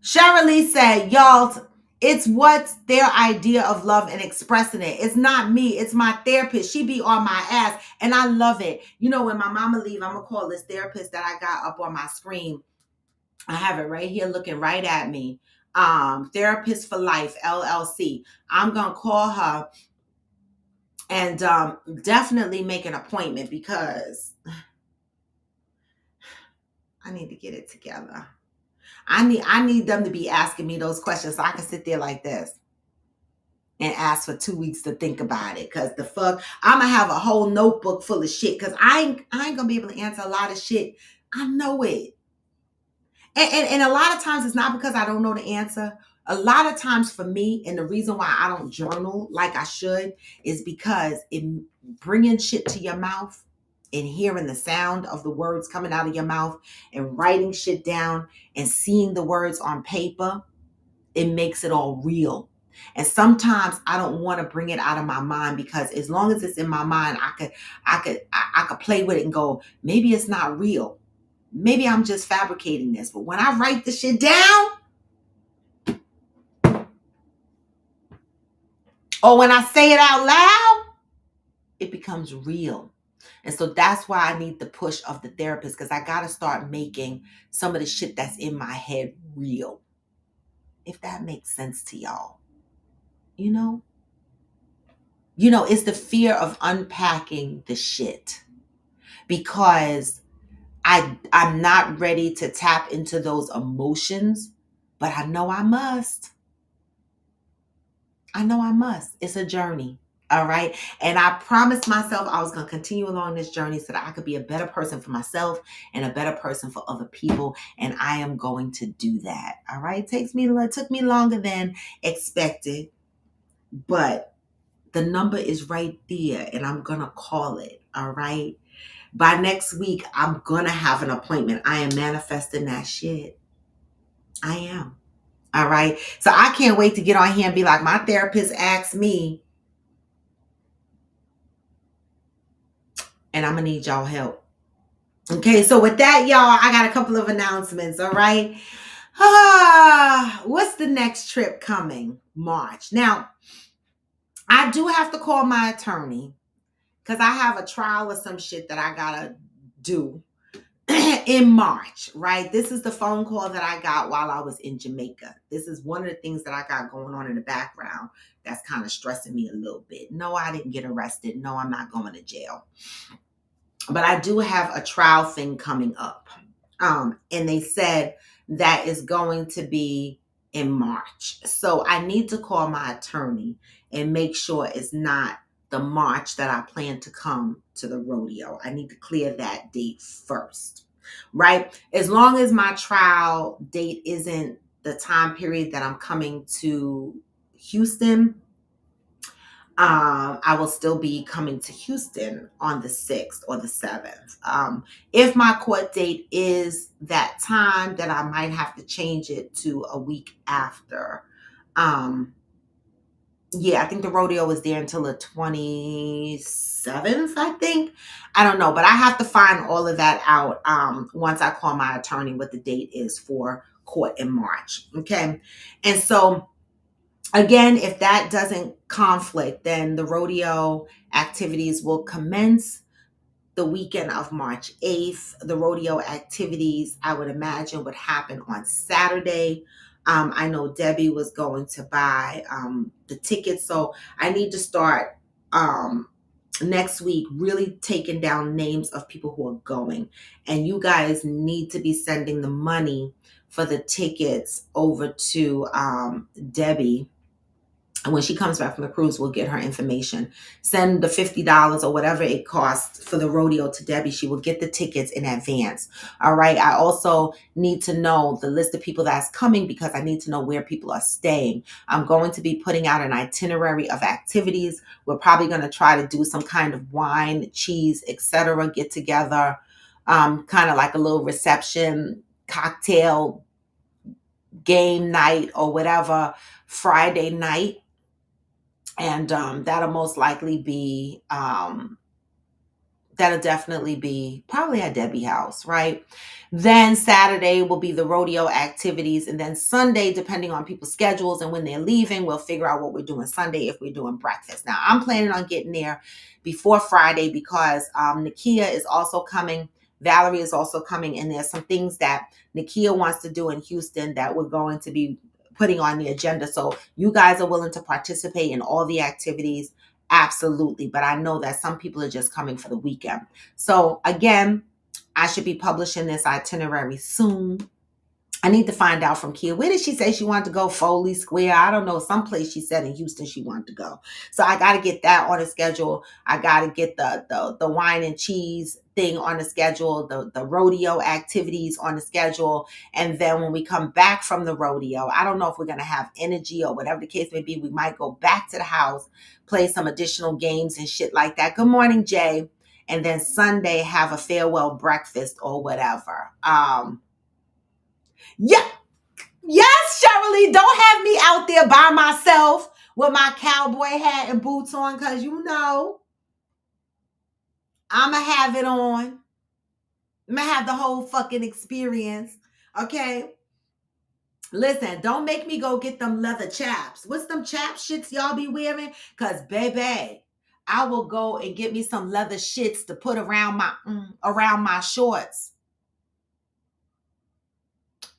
Shirley said, y'all, it's what's their idea of love and expressing it. It's not me. It's my therapist. She be on my ass and I love it. You know, when my mama leave, I'm going to call this therapist that I got up on my screen. I have it right here looking right at me. Therapist for Life, LLC. I'm going to call her and definitely make an appointment, because I need to get it together. I need them to be asking me those questions so I can sit there like this and ask for 2 weeks to think about it. Because the fuck, I'm going to have a whole notebook full of shit, because I ain't going to be able to answer a lot of shit. I know it. And a lot of times it's not because I don't know the answer. A lot of times for me, and the reason why I don't journal like I should is because bringing shit to your mouth and hearing the sound of the words coming out of your mouth and writing shit down and seeing the words on paper, it makes it all real. And sometimes I don't want to bring it out of my mind, because as long as it's in my mind, I could play with it and go, maybe it's not real. Maybe I'm just fabricating this. But when I write the shit down, or when I say it out loud, it becomes real. And so that's why I need the push of the therapist, because I got to start making some of the shit that's in my head real. If that makes sense to y'all. You know, it's the fear of unpacking the shit, because I'm not ready to tap into those emotions, but I know I must. It's a journey. All right. And I promised myself I was going to continue along this journey so that I could be a better person for myself and a better person for other people. And I am going to do that. All right. It took me longer than expected, but the number is right there and I'm going to call it. All right. By next week, I'm going to have an appointment. I am manifesting that shit. I am. All right. So I can't wait to get on here and be like, my therapist asked me, and I'm going to need y'all help. Okay. So with that, y'all, I got a couple of announcements. All right. What's the next trip coming? March. Now, I do have to call my attorney, because I have a trial or some shit that I got to do in March, right? This is the phone call that I got while I was in Jamaica. This is one of the things that I got going on in the background that's kind of stressing me a little bit. No, I didn't get arrested. No, I'm not going to jail. But I do have a trial thing coming up. And they said that is going to be in March. So I need to call my attorney and make sure it's not the March that I plan to come to the rodeo. I need to clear that date first, right? As long as my trial date isn't the time period that I'm coming to Houston, I will still be coming to Houston on the 6th or the 7th. If my court date is that time, then I might have to change it to a week after. Yeah, I think the rodeo is there until the 27th, I think. I don't know, but I have to find all of that out once I call my attorney what the date is for court in March. Okay. And so, again, if that doesn't conflict, then the rodeo activities will commence the weekend of March 8th. The rodeo activities, I would imagine, would happen on Saturday. I know Debbie was going to buy the tickets, so I need to start next week really taking down names of people who are going. And you guys need to be sending the money for the tickets over to Debbie. And when she comes back from the cruise, we'll get her information. Send the $50 or whatever it costs for the rodeo to Debbie. She will get the tickets in advance. All right. I also need to know the list of people that's coming because I need to know where people are staying. I'm going to be putting out an itinerary of activities. We're probably going to try to do some kind of wine, cheese, etc. get together, kind of like a little reception, cocktail, game night or whatever, Friday night. And that'll most likely be, that'll definitely be probably at Debbie House, right? Then Saturday will be the rodeo activities. And then Sunday, depending on people's schedules and when they're leaving, we'll figure out what we're doing Sunday if we're doing breakfast. Now, I'm planning on getting there before Friday because Nakia is also coming. Valerie is also coming. And there's some things that Nakia wants to do in Houston that we're going to be putting on the agenda. So you guys are willing to participate in all the activities? Absolutely. But I know that some people are just coming for the weekend. So again, I should be publishing this itinerary soon. I need to find out from Kia. Where did she say she wanted to go? Foley Square? I don't know. Someplace she said in Houston she wanted to go. So I got to get that on the schedule. I got to get the wine and cheese thing on the schedule, the rodeo activities on the schedule. And then when we come back from the rodeo, I don't know if we're going to have energy or whatever the case may be. We might go back to the house, play some additional games and shit like that. Good morning, Jay. And then Sunday have a farewell breakfast or whatever. Yeah. Yes, Shirley, don't have me out there by myself with my cowboy hat and boots on because you know I'm going to have it on. I'm going to have the whole fucking experience. Okay? Listen, don't make me go get them leather chaps. What's them chap shits y'all be wearing? Because, baby, I will go and get me some leather shits to put around my shorts.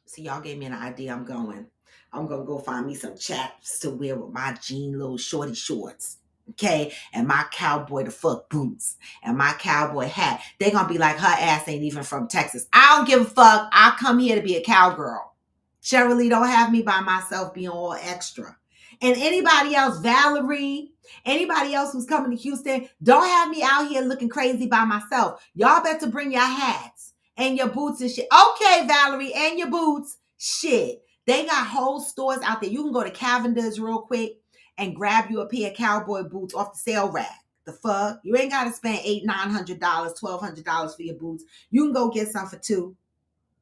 See, y'all gave me an idea. I'm going to go find me some chaps to wear with my jean little shorty shorts. Okay. And my cowboy the fuck boots and my cowboy hat. They're going to be like, her ass ain't even from Texas. I don't give a fuck. I come here to be a cowgirl. Shirley, don't have me by myself being all extra. And anybody else, Valerie, anybody else who's coming to Houston, don't have me out here looking crazy by myself. Y'all better bring your hats and your boots and shit. Okay, Valerie, and your boots. Shit. They got whole stores out there. You can go to Cavender's real quick and grab you a pair of cowboy boots off the sale rack. The fuck? You ain't got to spend $800, $900, $1,200 for your boots. You can go get some for $200,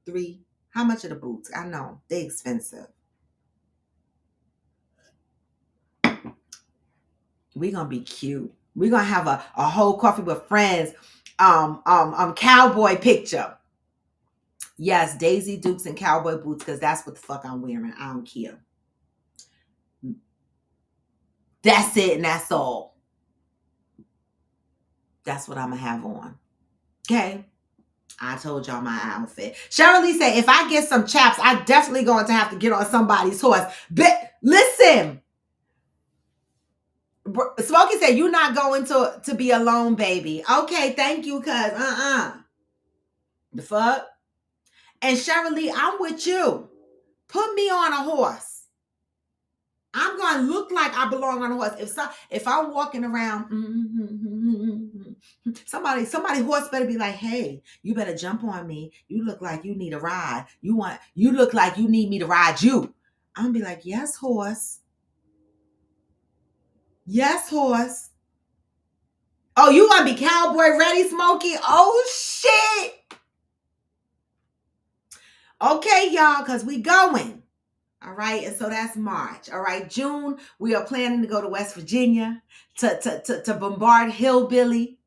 $300. How much are the boots? I know. They're expensive. We're going to be cute. We're going to have a whole coffee with friends cowboy picture. Yes, Daisy Dukes and cowboy boots because that's what the fuck I'm wearing. I don't care. That's it and that's all. That's what I'm going to have on. Okay? I told y'all my outfit. Shirley said, if I get some chaps, I definitely going to have to get on somebody's horse. But listen. Smokey said, you're not going to be alone, baby. Okay, thank you, cuz. The fuck? And Shirley, I'm with you. Put me on a horse. I'm gonna look like I belong on a horse. If I'm walking around, somebody horse better be like, hey, you better jump on me. You look like you need a ride. You look like you need me to ride you. I'm gonna be like, yes, horse. Yes, horse. Oh, you gonna be cowboy ready, Smokey? Oh shit. Okay, y'all, because we going. All right, and so that's March. All right, June, we are planning to go to West Virginia to bombard Hillbilly.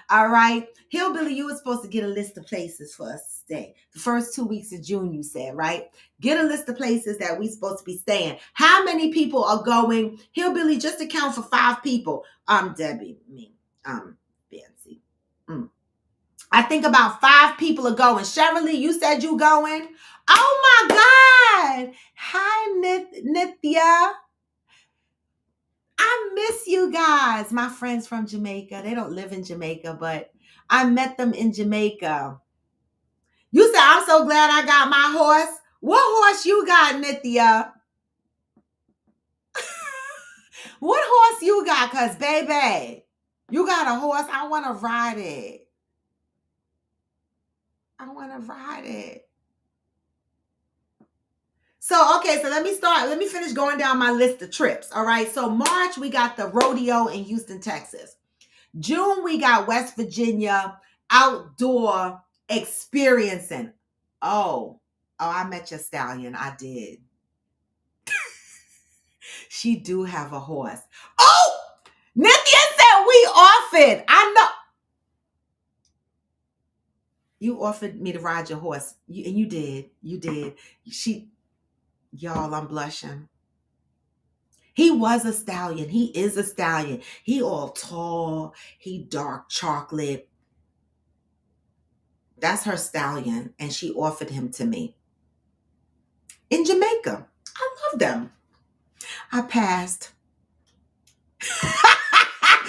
All right, Hillbilly, you were supposed to get a list of places for us to stay. The first 2 weeks of June, you said, right? Get a list of places that we supposed to be staying. How many people are going? Hillbilly, just account for 5 people. Debbie, me, Fancy. I think about 5 people are going. Shirley, you said you going? Oh my God. Hi, Nithya. I miss you guys. My friends from Jamaica. They don't live in Jamaica, but I met them in Jamaica. You said, I'm so glad I got my horse. What horse you got, Nithya? What horse you got? Because, baby, you got a horse. I want to ride it. I want to ride it. So, okay, so let me finish going down my list of trips. All right, so March, we got the rodeo in Houston, Texas. June, we got West Virginia outdoor experiencing. Oh, I met your stallion. I did. She do have a horse. Oh, Nithya said we offered. I know. You offered me to ride your horse. And you did. You did. Y'all, I'm blushing. He was a stallion. He is a stallion. He all tall. He dark chocolate. That's her stallion. And she offered him to me. In Jamaica. I love them. I passed.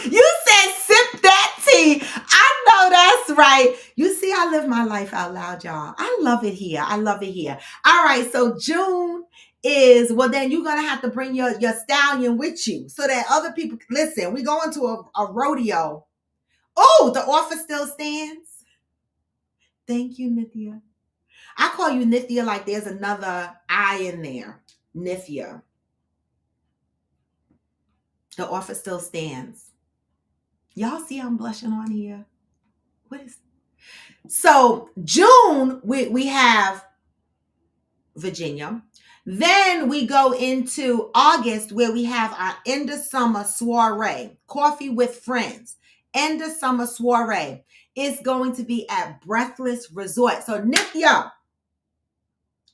You said sip that tea. I know that's right. You see, I live my life out loud, y'all. I love it here. I love it here. All right, so June is, well, then you're going to have to bring your stallion with you so that other people, listen, we going to a rodeo. Oh, the offer still stands. Thank you, Nithya. I call you Nithya like there's another I in there. Nithya. The offer still stands. Y'all see I'm blushing on here? What is? So June, we have Virginia. Then we go into August where we have our end of summer soiree, coffee with friends. End of summer soiree is going to be at Breathless Resort. So Nithya,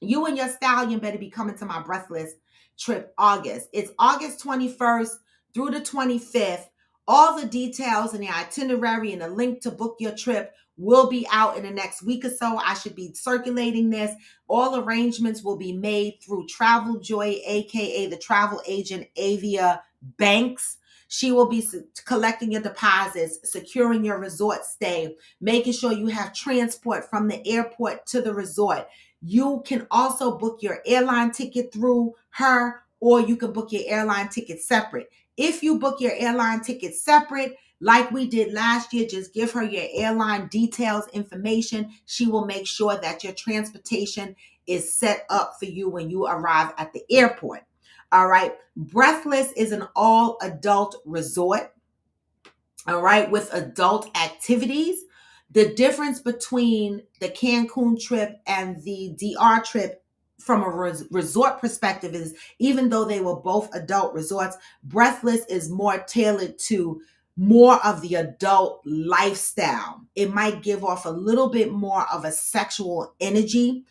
you and your stallion better be coming to my Breathless trip August. It's August 21st through the 25th. All the details and the itinerary and the link to book your trip will be out in the next week or so. I should be circulating this. All arrangements will be made through Travel Joy, aka the travel agent Avia Banks. She will be collecting your deposits, securing your resort stay, making sure you have transport from the airport to the resort. You can also book your airline ticket through her, or you can book your airline ticket separate. If you book your airline ticket separate, like we did last year, just give her your airline details, information. She will make sure that your transportation is set up for you when you arrive at the airport. All right. Breathless is an all-adult resort. All right. With adult activities. The difference between the Cancun trip and the DR trip from a resort perspective is, even though they were both adult resorts, Breathless is more tailored to more of the adult lifestyle. It might give off a little bit more of a sexual energy.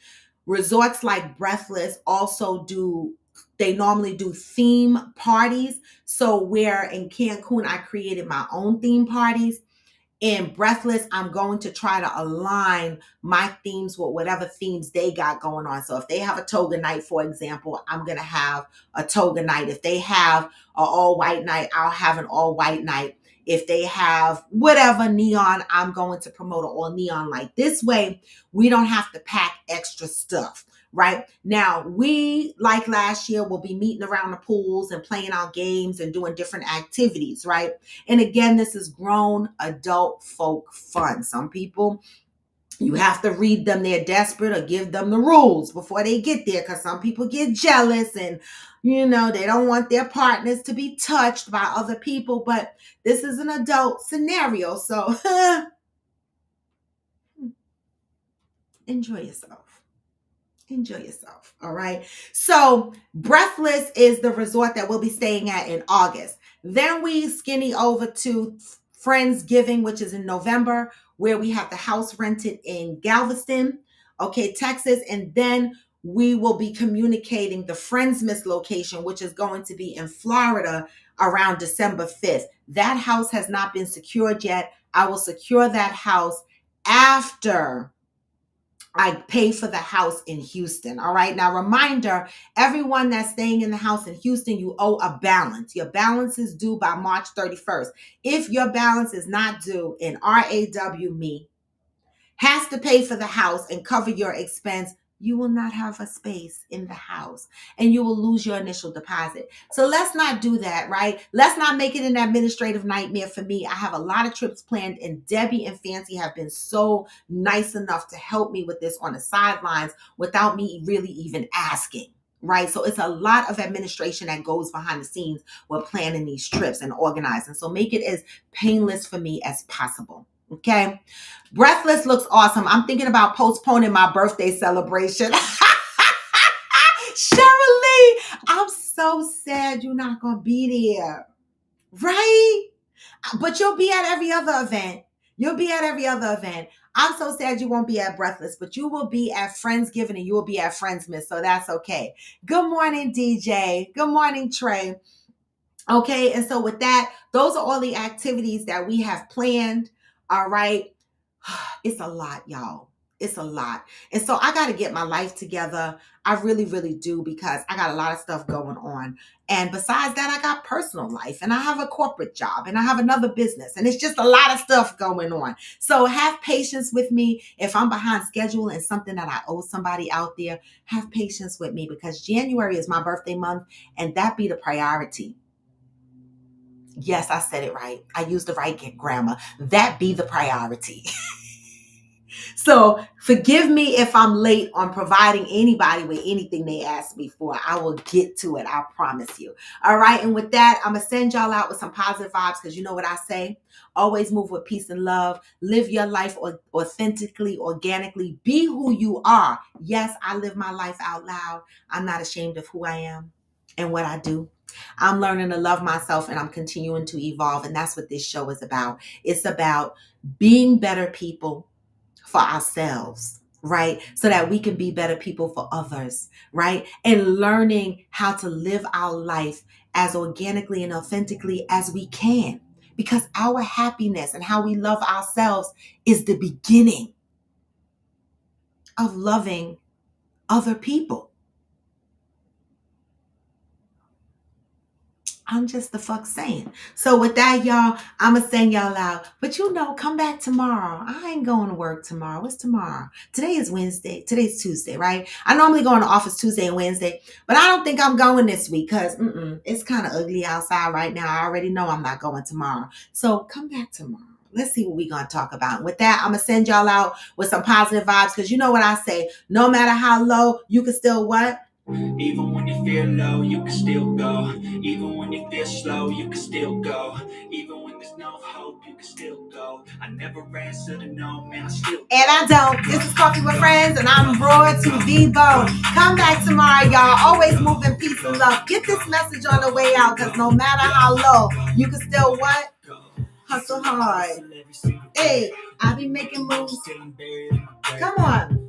Resorts like Breathless also they normally do theme parties. So where in Cancun, I created my own theme parties. In Breathless, I'm going to try to align my themes with whatever themes they got going on. So if they have a toga night, for example, I'm going to have a toga night. If they have an all-white night, I'll have an all-white night. If they have whatever neon, I'm going to promote an all neon light. This way, we don't have to pack extra stuff. Right now, we, like last year, will be meeting around the pools and playing our games and doing different activities, right? And again, this is grown adult folk fun. Some people, you have to read them, they're desperate, or give them the rules before they get there, because some people get jealous and they don't want their partners to be touched by other people. But this is an adult scenario, so enjoy yourself. Enjoy yourself. All right. So Breathless is the resort that we'll be staying at in August. Then we skinny over to Friendsgiving, which is in November, where we have the house rented in Galveston, Texas. And then we will be communicating the Friendsmas location, which is going to be in Florida around December 5th. That house has not been secured yet. I will secure that house after I pay for the house in Houston. All right. Now, reminder, everyone that's staying in the house in Houston, you owe a balance. Your balance is due by March 31st. If your balance is not due, and RAW me has to pay for the house and cover your expense, you will not have a space in the house and you will lose your initial deposit. So let's not do that, right? Let's not make it an administrative nightmare for me. I have a lot of trips planned, and Debbie and Fancy have been so nice enough to help me with this on the sidelines without me really even asking. Right. So it's a lot of administration that goes behind the scenes with planning these trips and organizing. So make it as painless for me as possible. Okay. Breathless looks awesome. I'm thinking about postponing my birthday celebration. Shirley, I'm so sad you're not going to be there. Right? But you'll be at every other event. I'm so sad you won't be at Breathless, but you will be at Friendsgiving and you will be at Friendsmas. So that's okay. Good morning, DJ. Good morning, Trey. Okay. And so with that, those are all the activities that we have planned. All right. It's a lot, y'all. It's a lot. And so I got to get my life together. I really, really do, because I got a lot of stuff going on. And besides that, I got personal life, and I have a corporate job, and I have another business, and it's just a lot of stuff going on. So have patience with me. If I'm behind schedule and something that I owe somebody out there, have patience with me, because January is my birthday month, and that be the priority. Yes, I said it right. I used the right grammar. That be the priority. So forgive me if I'm late on providing anybody with anything they asked me for. I will get to it. I promise you. All right. And with that, I'm going to send y'all out with some positive vibes, because you know what I say? Always move with peace and love. Live your life authentically, organically. Be who you are. Yes, I live my life out loud. I'm not ashamed of who I am and what I do. I'm learning to love myself, and I'm continuing to evolve. And that's what this show is about. It's about being better people for ourselves, right? So that we can be better people for others, right? And learning how to live our life as organically and authentically as we can, because our happiness and how we love ourselves is the beginning of loving other people. I'm just the fuck saying. So with that, y'all, I'm going to send y'all out. But come back tomorrow. I ain't going to work tomorrow. What's tomorrow? Today is Wednesday. Today's Tuesday, right? I normally go in the office Tuesday and Wednesday, but I don't think I'm going this week, because it's kind of ugly outside right now. I already know I'm not going tomorrow. So come back tomorrow. Let's see what we're going to talk about. And with that, I'm going to send y'all out with some positive vibes, because you know what I say. No matter how low, you can still what? Even when you feel low, you can still go. Even when you feel slow, you can still go. Even when there's no hope, you can still go. I never answer to no, man, I still go. And I don't. This is Coffee with Friends, and I'm raw to the bone. Come back tomorrow, y'all. Always move in peace and love. Get this message on the way out, because no matter how low, you can still what? Hustle hard. Hey, I be making moves. Come on.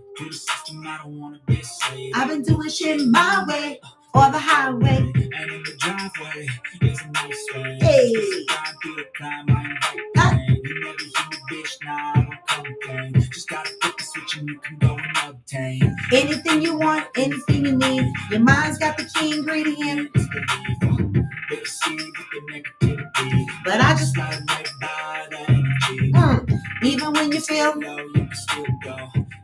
I've been doing shit my way or the highway. And in the driveway is a nice way. Hey. You never hear me, bitch, nah, I don't complain. Just gotta flip the switch and you can go and obtain anything you want, anything you need. Your mind's got the key ingredient. But I just Even when you feel low, you can still go.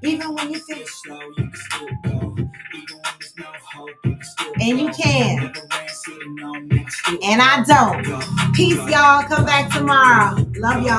even when you feel Slow, you can still go. Even when there's no hope, you can still and you go. can. Never ran, sitting on me, still And I don't. go. Peace, y'all. Come back tomorrow. Love y'all.